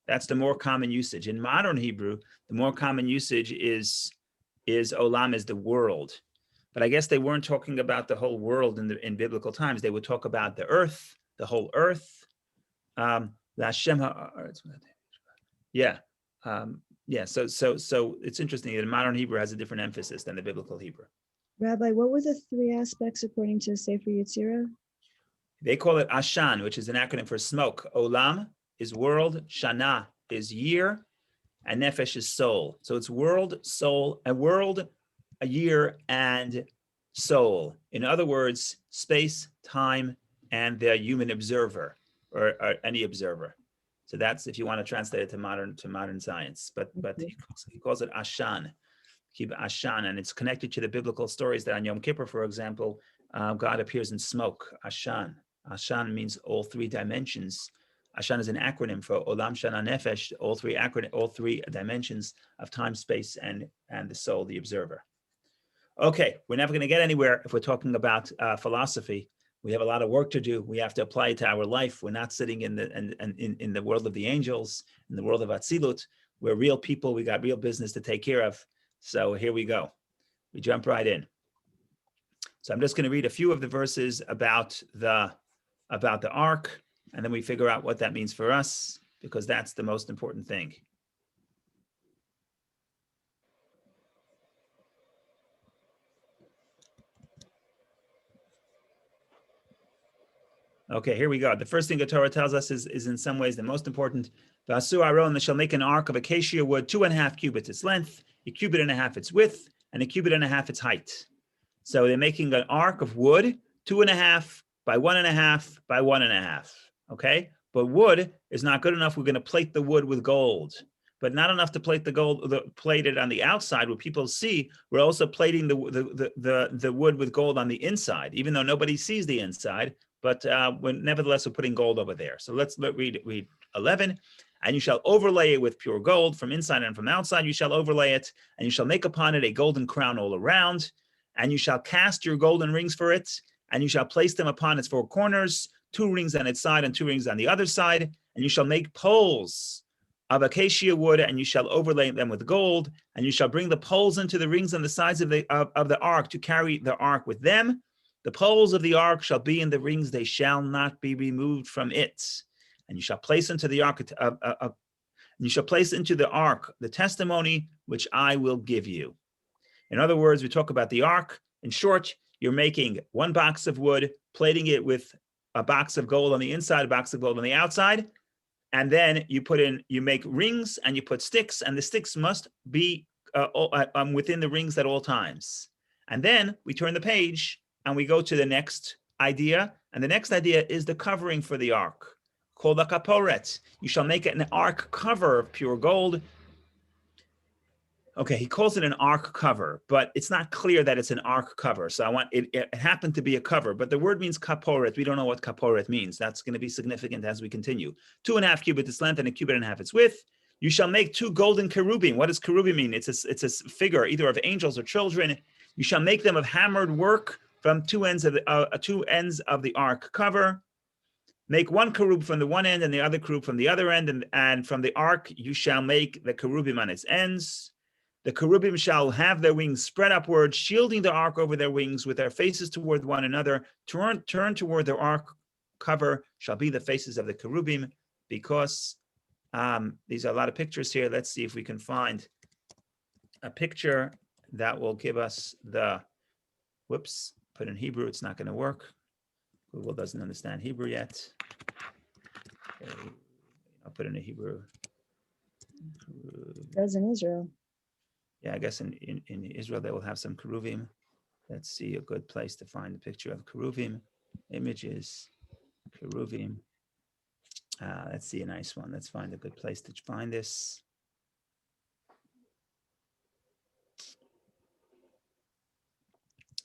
That's the more common usage. In modern Hebrew, the more common usage is olam is the world. But I guess they weren't talking about the whole world in biblical times. They would talk about the earth, the whole earth. So it's interesting that modern Hebrew has a different emphasis than the biblical Hebrew. Rabbi, what were the 3 aspects according to Sefer Yetzirah? They call it Ashan, which is an acronym for smoke. Olam is world, Shana is year, and nefesh is soul. So it's world, soul, a world, a year, and soul. In other words, space, time, and the human observer, or any observer. So that's if you want to translate it to modern science. But he calls it Ashan, Ashan, and it's connected to the biblical stories that on Yom Kippur, for example, God appears in smoke. Ashan. Ashan means all three dimensions. Ashan is an acronym for Olam Shana Nefesh, all three dimensions of time, space, and the soul, the observer. Okay, we're never going to get anywhere if we're talking about philosophy. We have a lot of work to do. We have to apply it to our life. We're not sitting in the world of the angels, in the world of Atzilut. We're real people. We got real business to take care of. So here we go. We jump right in. So I'm just going to read a few of the verses about the ark, and then we figure out what that means for us, because that's the most important thing. Okay, here we go. The first thing the Torah tells us is in some ways the most important. V'asu Aaron, they shall make an ark of acacia wood, 2.5 cubits its length, 1.5 cubits its width, and 1.5 cubits its height. So they're making an ark of wood, 2.5 by 1.5 by 1.5. Okay, but wood is not good enough. We're going to plate the wood with gold, but not enough to plate the gold. Plate it on the outside where people see. We're also plating the wood with gold on the inside, even though nobody sees the inside. But nevertheless, we're putting gold over there. So let's read 11. And you shall overlay it with pure gold from inside and from outside. You shall overlay it, and you shall make upon it a golden crown all around. And you shall cast your golden rings for it, and you shall place them upon its 4 corners, 2 rings on its side and 2 rings on the other side. And you shall make poles of acacia wood, and you shall overlay them with gold. And you shall bring the poles into the rings on the sides of the ark to carry the ark with them. The poles of the ark shall be in the rings; they shall not be removed from it. And you shall place into the ark the testimony which I will give you. In other words, we talk about the ark. In short, you're making 1 box of wood, plating it with a box of gold on the inside, a box of gold on the outside, and then you make rings and you put sticks, and the sticks must be within the rings at all times. And then we turn the page and we go to the next idea, and the next idea is the covering for the ark, called the Kapowrit. You shall make an ark cover of pure gold. Okay, he calls it an ark cover, but it's not clear that it's an ark cover. So it happened to be a cover, but the word means Kapowrit. We don't know what Kapowrit means. That's going to be significant as we continue. 2.5 cubits its length and 1.5 cubits its width. You shall make 2 golden cherubim. What does cherubim mean? It's a figure either of angels or children. You shall make them of hammered work from 2 ends of the ark cover. Make 1 cherub from the one end and the other cherub from the other end, and from the ark you shall make the cherubim on its ends. The cherubim shall have their wings spread upward, shielding the ark over their wings, with their faces toward one another. Turn toward the ark cover shall be the faces of the cherubim, because these are a lot of pictures here. Let's see if we can find a picture that will give us put in Hebrew, it's not going to work. Google doesn't understand Hebrew yet. Okay, I'll put in a Hebrew. Does in Israel. Yeah, I guess in Israel they will have some cherubim. Let's see a good place to find a picture of cherubim. Images, cherubim. Let's see a nice one. Let's find a good place to find this.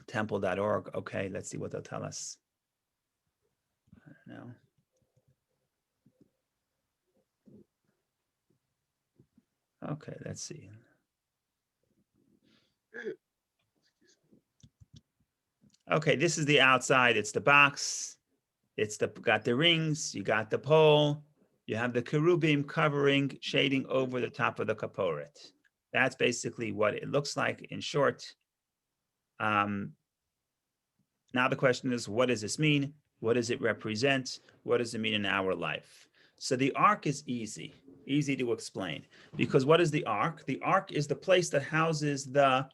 Temple.org. Okay, let's see what they'll tell us. I don't know. Okay, let's see. Okay, this is the outside. It's the box. Got the rings. You got the pole. You have the cherubim covering, shading over the top of the Kapowrit. That's basically what it looks like in short. Now the question is, what does this mean? What does it represent? What does it mean in our life? So the ark is easy to explain, because what is the ark? The ark is the place that houses the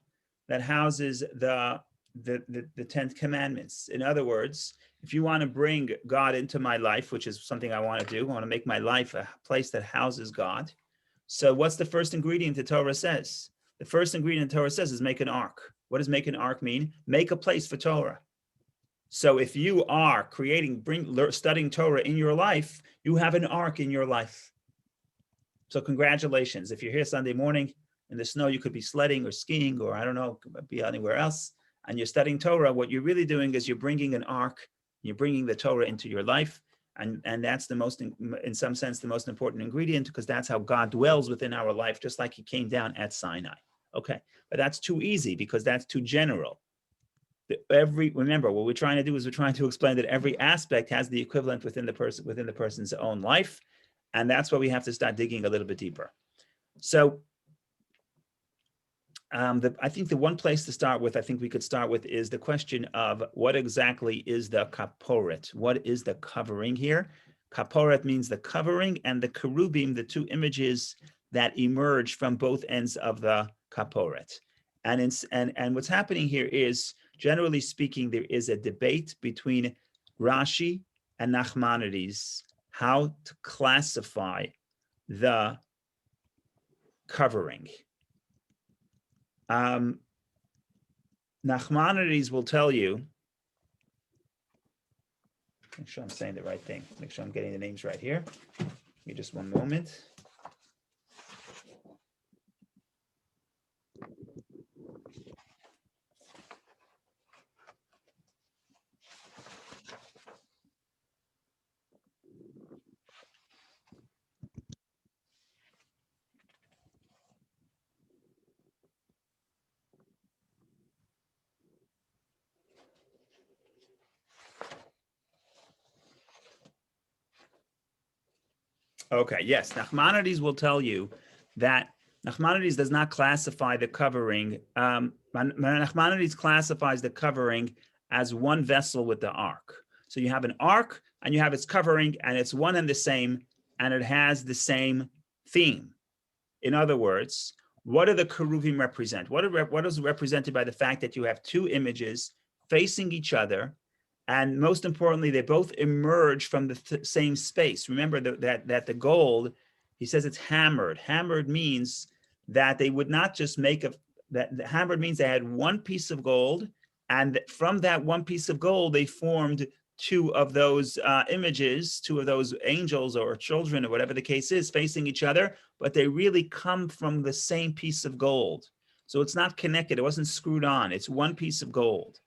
10 commandments. In other words, if you want to bring God into my life, which is something I want to do, I want to make my life a place that houses God. So what's the first ingredient the Torah says? The first ingredient the Torah says is make an ark. What does make an ark mean? Make a place for Torah. So if you are studying Torah in your life, you have an ark in your life. So congratulations. If you're here Sunday morning in the snow, you could be sledding or skiing, or I don't know, could be anywhere else, and you're studying Torah, what you're really doing is you're bringing an ark, you're bringing the Torah into your life. And that's the most, in some sense, the most important ingredient, because that's how God dwells within our life, just like he came down at Sinai. Okay, but that's too easy because that's too general. Remember, what we're trying to do is we're trying to explain that every aspect has the equivalent within the person's own life. And that's why we have to start digging a little bit deeper. So I think the one place to start with, I think we could start with, is the question of what exactly is the Kapowrit? What is the covering here? Kapowrit means the covering, and the cherubim, the two images that emerge from both ends of the Kapowrit. And what's happening here is, generally speaking, there is a debate between Rashi and Nachmanides how to classify the covering. Nachmanides will tell you, make sure I'm saying the right thing, make sure I'm getting the names right here. Give me just one moment. Okay, yes, Nachmanides will tell you that Nachmanides does not classify the covering. Nachmanides classifies the covering as one vessel with the ark. So you have an ark and you have its covering, and it's one and the same, and it has the same theme. In other words, what do the cherubim represent? What is represented by the fact that you have two images facing each other? And most importantly, they both emerge from the same space. Remember that the gold, he says it's hammered. Hammered means that they would not just hammered means they had one piece of gold, and from that one piece of gold, they formed two of those images, two of those angels or children or whatever the case is, facing each other, but they really come from the same piece of gold. So it's not connected. It wasn't screwed on. It's one piece of gold.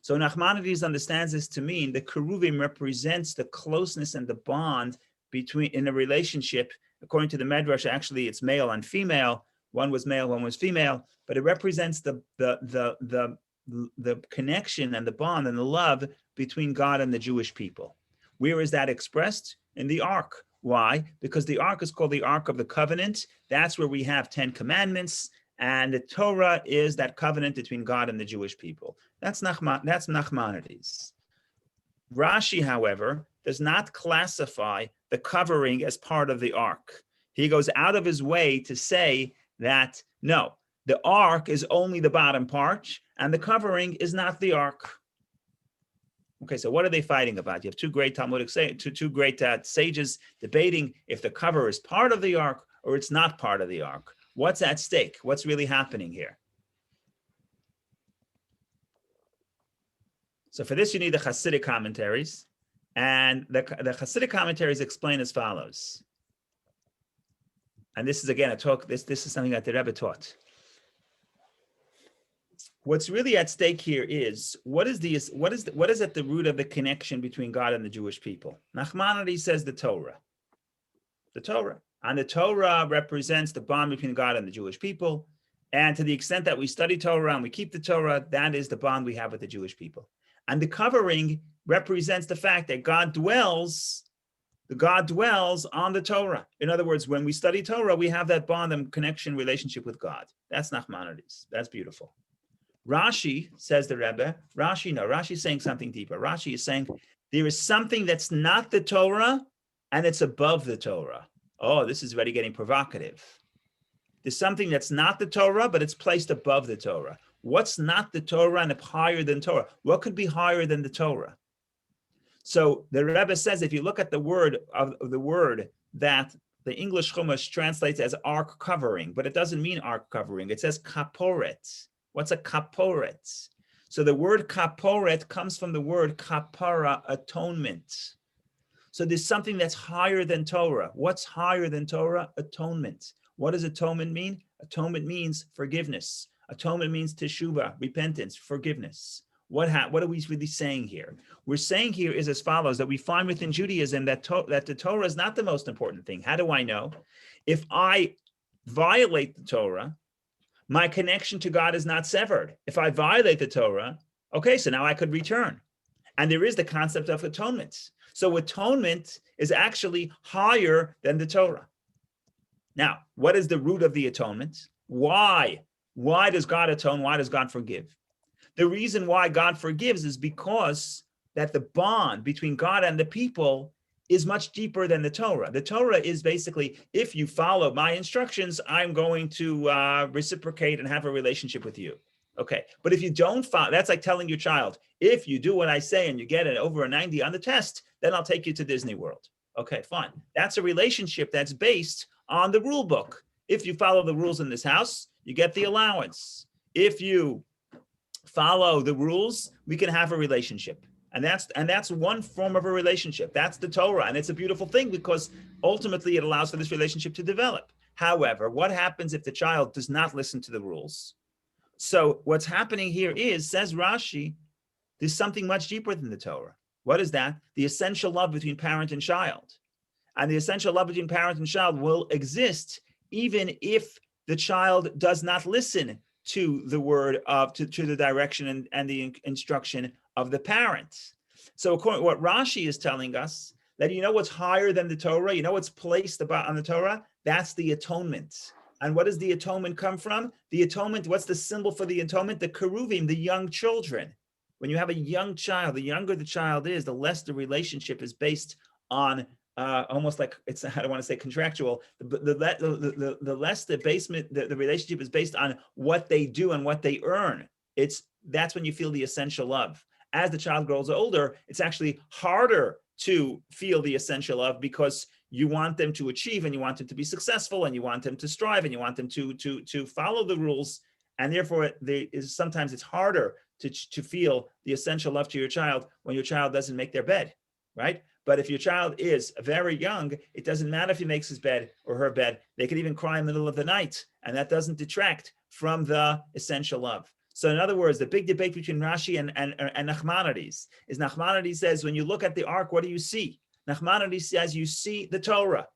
So Nachmanides understands this to mean the cherubim represents the closeness and the bond in a relationship. According to the Medrash, actually it's male and female. One was male, one was female, but it represents the connection and the bond and the love between God and the Jewish people. Where is that expressed? In the Ark. Why? Because the Ark is called the Ark of the Covenant. That's where we have 10 commandments. And the Torah is that covenant between God and the Jewish people. That's Nachmanides. Rashi, however, does not classify the covering as part of the ark. He goes out of his way to say that, no, the ark is only the bottom part, and the covering is not the ark. Okay, so what are they fighting about? You have two great Talmudic sages debating if the cover is part of the ark or it's not part of the ark. What's at stake? What's really happening here? So for this, you need the Hasidic Commentaries. And the Hasidic Commentaries explain as follows. And this is, again, a talk, this is something that the Rebbe taught. What's really at stake here is, what is at the root of the connection between God and the Jewish people? Nachmanides says the Torah. The Torah. And the Torah represents the bond between God and the Jewish people. And to the extent that we study Torah and we keep the Torah, that is the bond we have with the Jewish people. And the covering represents the fact that God dwells on the Torah. In other words, when we study Torah, we have that bond and connection relationship with God. That's Nachmanides. That's beautiful. Rashi, says the Rebbe, Rashi is saying something deeper. Rashi is saying there is something that's not the Torah and it's above the Torah. Oh, this is already getting provocative. There's something that's not the Torah, but it's placed above the Torah. What's not the Torah and higher than Torah? What could be higher than the Torah? So the Rebbe says, if you look at the word that the English Chumash translates as ark covering, but it doesn't mean ark covering. It says Kapowrit. What's a Kapowrit? So the word Kapowrit comes from the word kapara, atonement. So there's something that's higher than Torah. What's higher than Torah? Atonement. What does atonement mean? Atonement means forgiveness. Atonement means teshuvah, repentance, forgiveness. What are we really saying here? We're saying here is as follows, that we find within Judaism that the Torah is not the most important thing. How do I know? If I violate the Torah, my connection to God is not severed. If I violate the Torah, okay, so now I could return. And there is the concept of atonement. So atonement is actually higher than the Torah. Now, what is the root of the atonement? Why? Why does God atone? Why does God forgive? The reason why God forgives is because that the bond between God and the people is much deeper than the Torah. The Torah is basically, if you follow my instructions, I'm going to reciprocate and have a relationship with you. Okay, but if you don't follow, that's like telling your child, if you do what I say and you get it over a 90 on the test, then I'll take you to Disney World. Okay, fine. That's a relationship that's based on the rule book. If you follow the rules in this house, you get the allowance. If you follow the rules, we can have a relationship. And that's one form of a relationship. That's the Torah. And it's a beautiful thing because ultimately it allows for this relationship to develop. However, what happens if the child does not listen to the rules? So what's happening here is, says Rashi, there's something much deeper than the Torah. What is that? The essential love between parent and child. And the essential love between parent and child will exist even if the child does not listen to the word of, to the direction and the instruction of the parent. So according to what Rashi is telling us, that you know what's higher than the Torah, you know what's placed about on the Torah? That's the atonement. And what does the atonement come from? The atonement, what's the symbol for the atonement? The keruvim, the young children. When you have a young child, the younger the child is, the less the relationship is based on almost like, it's, I don't want to say contractual, the less the relationship is based on what they do and what they earn. That's when you feel the essential love. As the child grows older, it's actually harder to feel the essential love because you want them to achieve and you want them to be successful and you want them to strive and you want them to follow the rules. And therefore, sometimes it's harder to feel the essential love to your child when your child doesn't make their bed, right? But if your child is very young, it doesn't matter if he makes his bed or her bed. They could even cry in the middle of the night, and that doesn't detract from the essential love. So in other words, the big debate between Rashi and Nachmanides is Nachmanides says, when you look at the ark, what do you see? Nachmanides says you see the Torah.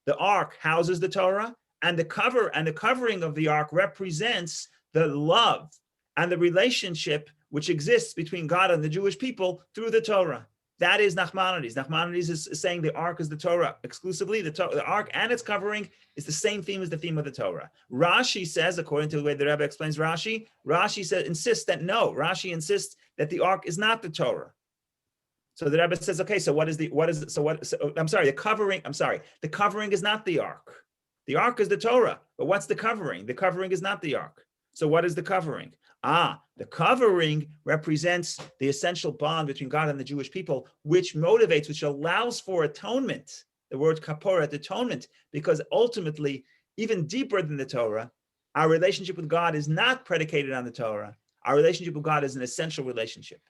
The ark houses the Torah, and the covering of the ark represents the love and the relationship which exists between God and the Jewish people through the Torah. That is Nachmanides. Nachmanides is saying the ark is the Torah exclusively. The ark and its covering is the same theme as the theme of the Torah. Rashi says, according to the way the Rebbe explains Rashi insists that no. Rashi insists that the ark is not the Torah. So the Rebbe says, okay, the covering is not the ark. The ark is the Torah, but what's the covering? The covering is not the ark. So what is the covering? The covering represents the essential bond between God and the Jewish people, which motivates, which allows for atonement. The word Kapowrit, atonement, because ultimately, even deeper than the Torah, our relationship with God is not predicated on the Torah. Our relationship with God is an essential relationship.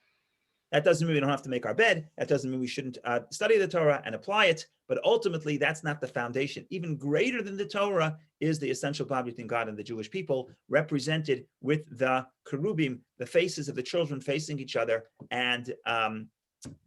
That doesn't mean we don't have to make our bed. That doesn't mean we shouldn't study the Torah and apply it. But ultimately, that's not the foundation. Even greater than the Torah is the essential bond between God and the Jewish people, represented with the kerubim, the faces of the children facing each other. And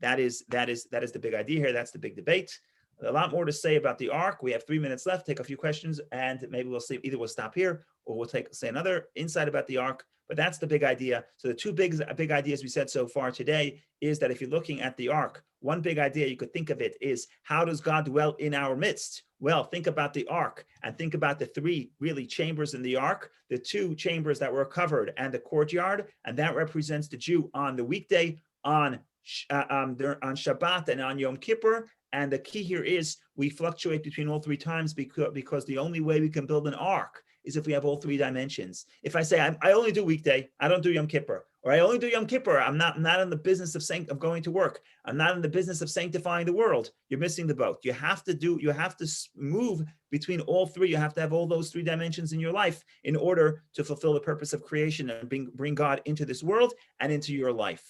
that is the big idea here. That's the big debate. A lot more to say about the ark. We have 3 minutes left. Take a few questions, and maybe we'll see. Either we'll stop here, or we'll say another insight about the ark. But that's the big idea. So the two big ideas we said so far today is that if you're looking at the ark, one big idea you could think of it is, how does God dwell in our midst? Well, think about the ark and think about the three really chambers in the ark, the two chambers that were covered and the courtyard, and that represents the Jew on the weekday, on Shabbat, and on Yom Kippur. And the key here is we fluctuate between all three times because the only way we can build an ark is if we have all three dimensions. If I say, I only do weekday, I don't do Yom Kippur, Or I only do Yom Kippur. I'm not in the business of going to work. I'm not in the business of sanctifying the world. You're missing the boat. You have to move between all three. You have to have all those three dimensions in your life in order to fulfill the purpose of creation and bring God into this world and into your life.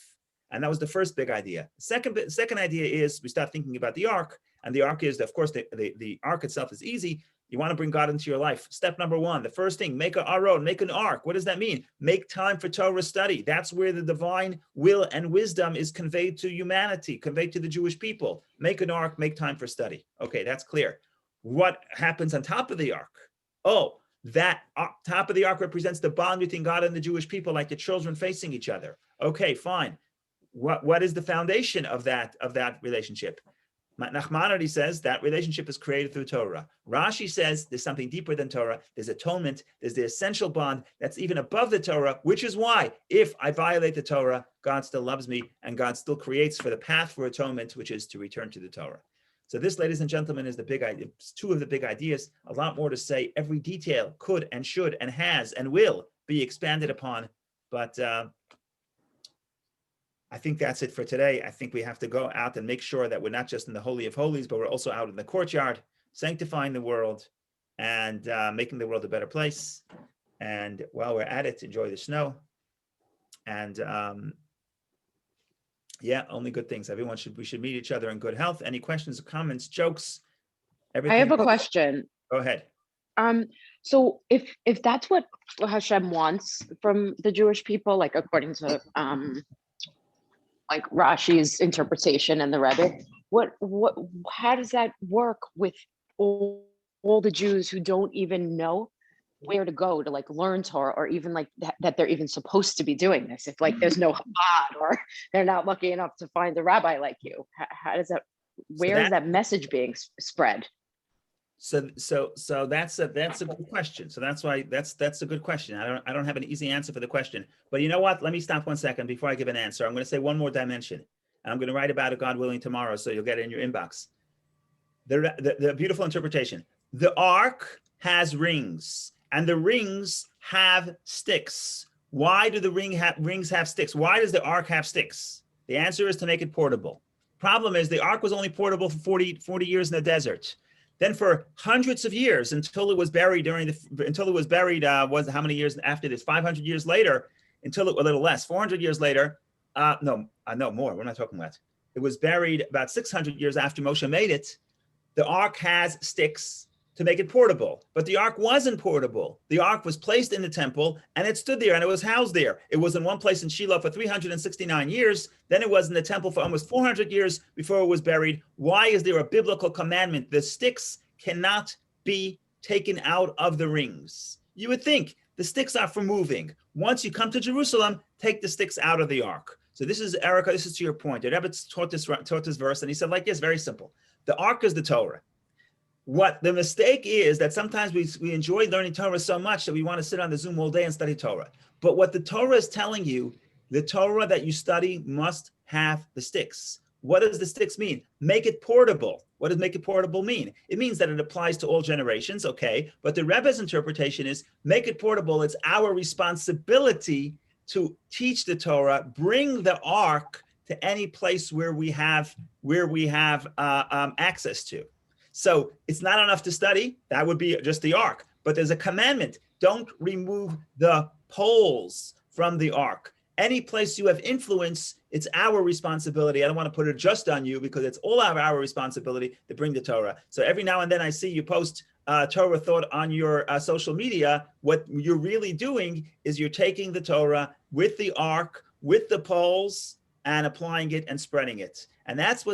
And that was the first big idea. Second idea is we start thinking about the ark. And the ark is, of course, the ark itself is easy. You want to bring God into your life. Step number one, the first thing, make an aron, make an ark. What does that mean? Make time for Torah study. That's where the divine will and wisdom is conveyed to humanity, conveyed to the Jewish people. Make an ark, make time for study. Okay, that's clear. What happens on top of the ark? Oh, that top of the ark represents the bond between God and the Jewish people, like the children facing each other. Okay, fine. What is the foundation of that relationship? Nachmanides says that relationship is created through Torah. Rashi says there's something deeper than Torah. There's atonement. There's the essential bond that's even above the Torah, which is why if I violate the Torah, God still loves me and God still creates for the path for atonement, which is to return to the Torah. So this, ladies and gentlemen, is the big idea. Two of the big ideas. A lot more to say. Every detail could and should and has and will be expanded upon. But I think that's it for today. I think we have to go out and make sure that we're not just in the Holy of Holies, but we're also out in the courtyard, sanctifying the world and making the world a better place. And while we're at it, enjoy the snow. And only good things. We should meet each other in good health. Any questions, comments, jokes? Everything. I have a question. Go ahead. So if that's what Hashem wants from the Jewish people, like according to like Rashi's interpretation and the Rebbe, how does that work with all the Jews who don't even know where to go to like learn Torah, or even like that they're even supposed to be doing this? If like there's no Chabad, or they're not lucky enough to find a rabbi like you, how does that? Where is that message being spread? So that's a good question. So that's why that's a good question. I don't have an easy answer for the question, but you know what? Let me stop 1 second before I give an answer. I'm going to say one more dimension, and I'm going to write about it, God willing, tomorrow, so you'll get it in your inbox. The beautiful interpretation. The ark has rings, and the rings have sticks. Why do the rings have sticks? Why does the ark have sticks? The answer is to make it portable. Problem is the ark was only portable for 40 years in the desert. Then for hundreds of years until it was buried was how many years after this? 500 years later, until a little less, 400 years later. No, more. We're not talking about. It was buried about 600 years after Moshe made it. The ark has sticks to make it portable, but the ark wasn't portable. The ark was placed in the temple and it stood there and it was housed there. It was in one place in Shiloh for 369 years. Then it was in the temple for almost 400 years before it was buried. Why is there a biblical commandment? The sticks cannot be taken out of the rings. You would think the sticks are for moving. Once you come to Jerusalem, take the sticks out of the ark. So this is, Erica, this is to your point. The Rebbe taught this verse and he said like this, very simple. The ark is the Torah. What the mistake is that sometimes we enjoy learning Torah so much that we want to sit on the Zoom all day and study Torah. But what the Torah is telling you, the Torah that you study must have the sticks. What does the sticks mean? Make it portable. What does make it portable mean? It means that it applies to all generations, okay? But the Rebbe's interpretation is make it portable. It's our responsibility to teach the Torah, bring the ark to any place where we have access to. So it's not enough to study. That would be just the ark. But there's a commandment. Don't remove the poles from the ark. Any place you have influence, it's our responsibility. I don't want to put it just on you because it's all our responsibility to bring the Torah. So every now and then I see you post Torah thought on your social media. What you're really doing is you're taking the Torah with the ark, with the poles, and applying it and spreading it. And that's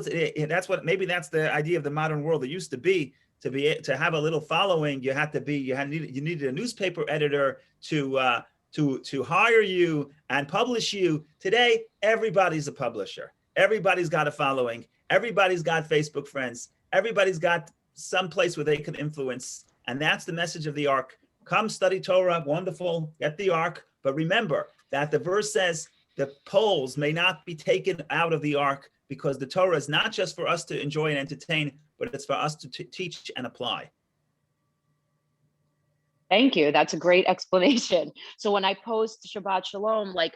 maybe that's the idea of the modern world. It used to be to have a little following. You needed a newspaper editor to hire you and publish you. Today, everybody's a publisher. Everybody's got a following. Everybody's got Facebook friends. Everybody's got some place where they can influence. And that's the message of the ark. Come study Torah, wonderful, get the ark. But remember that the verse says the poles may not be taken out of the ark because the Torah is not just for us to enjoy and entertain, but it's for us to teach and apply. Thank you. That's a great explanation. So when I post Shabbat Shalom, like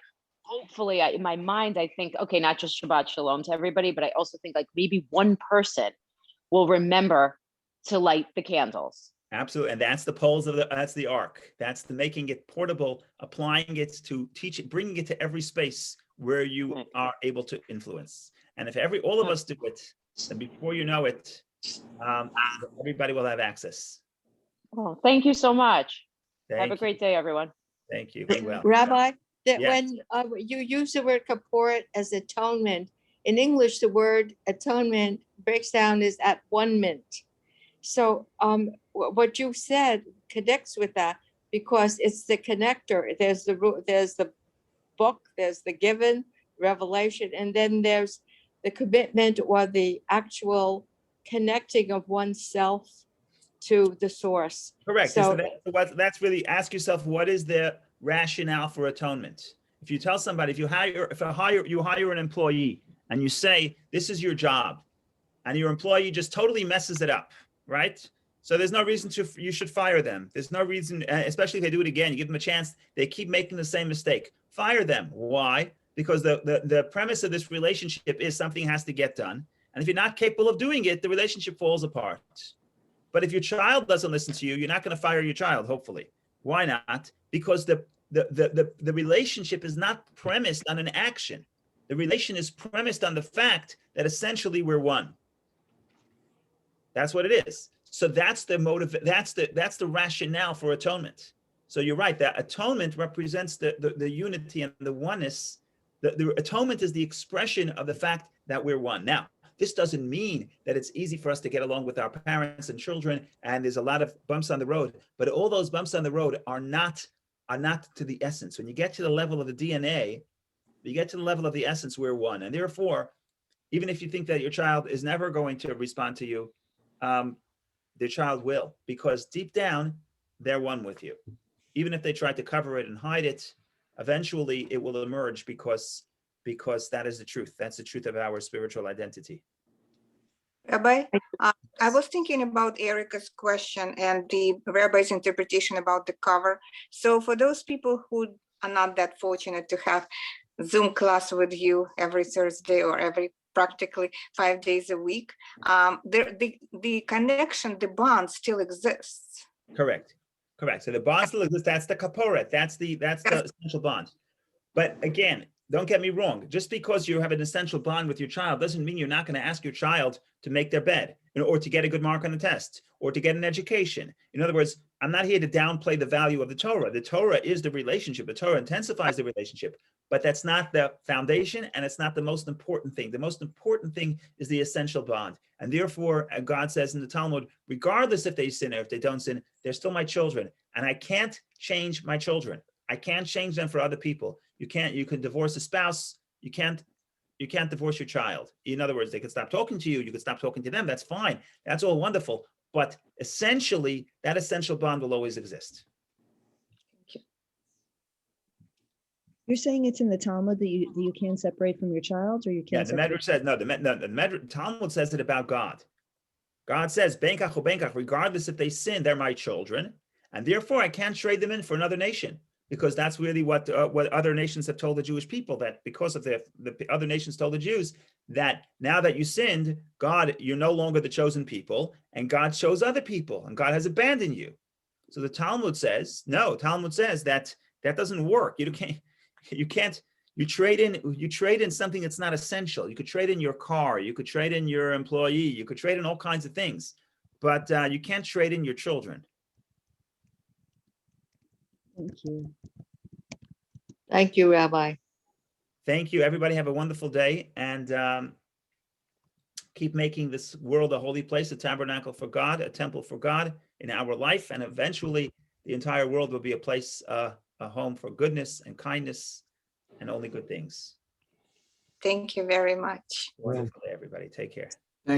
hopefully in my mind, I think, okay, not just Shabbat Shalom to everybody, but I also think like maybe one person will remember to light the candles. Absolutely. And that's the poles of that's the ark. That's the making it portable, applying it to teach it, bringing it to every space where you are able to influence. And if all of us do it, then before you know it, everybody will have access. Oh, thank you so much. Have Thank a you. great day, everyone. Thank you. Be well. Rabbi, that Yes. when you use the word Kapowrit as atonement, in English, the word atonement breaks down as at one mint. So what you said connects with that because it's the connector. There's the book, there's the given revelation, and then there's the commitment or the actual connecting of oneself to the source. Correct. So That's really, ask yourself, what is the rationale for atonement? If you tell somebody, you hire an employee and you say, this is your job, and your employee just totally messes it up, right? So there's no reason you should fire them. There's no reason, especially if they do it again, you give them a chance, they keep making the same mistake. Fire them. Why? Because the premise of this relationship is something has to get done. And if you're not capable of doing it, the relationship falls apart. But if your child doesn't listen to you, you're not going to fire your child, hopefully. Why not? Because the relationship is not premised on an action. The relation is premised on the fact that essentially we're one. That's what it is. So that's the motive. That's the rationale for atonement. So you're right. That atonement represents the unity and the oneness. The atonement is the expression of the fact that we're one. Now, this doesn't mean that it's easy for us to get along with our parents and children, and there's a lot of bumps on the road. But all those bumps on the road are not to the essence. When you get to the level of the DNA, you get to the level of the essence, we're one. And therefore, even if you think that your child is never going to respond to you, their child will, because deep down, they're one with you. Even if they try to cover it and hide it, eventually it will emerge because that is the truth. That's the truth of our spiritual identity. Rabbi, I was thinking about Erica's question and the rabbi's interpretation about the cover. So for those people who are not that fortunate to have Zoom class with you every Thursday or every practically 5 days a week, the connection, the bond still exists. Correct. So the bond still exists. That's the Kapowrit. That's the essential bond. But again, don't get me wrong. Just because you have an essential bond with your child doesn't mean you're not going to ask your child to make their bed, or to get a good mark on the test, or to get an education. In other words, I'm not here to downplay the value of the Torah. The Torah is the relationship. The Torah intensifies the relationship, but that's not the foundation, and it's not the most important thing. The most important thing is the essential bond. And therefore, God says in the Talmud, regardless if they sin or if they don't sin, they're still my children. And I can't change my children. I can't change them for other people. You can divorce a spouse. You can't divorce your child. In other words, they could stop talking to you. You could stop talking to them. That's fine. That's all wonderful. But essentially, that essential bond will always exist. You're saying it's in the Talmud that you can't separate from your child, or you can't. Yeah, the Medrash says no. The Talmud says it about God. God says, "Benkach ubenkach," regardless if they sin, they're my children, and therefore I can't trade them in for another nation. Because that's really what other nations have told the Jewish people, that because of the other nations told the Jews that now that you sinned, God, you're no longer the chosen people, and God chose other people, and God has abandoned you. So the Talmud says, no, Talmud says that doesn't work. You trade in something that's not essential. You could trade in your car, you could trade in your employee, you could trade in all kinds of things, but you can't trade in your children. Thank you. thank you, Rabbi. Thank you. Everybody have a wonderful day, and keep making this world a holy place, a tabernacle for God, a temple for God in our life. And eventually the entire world will be a place, a home for goodness and kindness and only good things. Thank you very much. Wonderful day, everybody. Take care.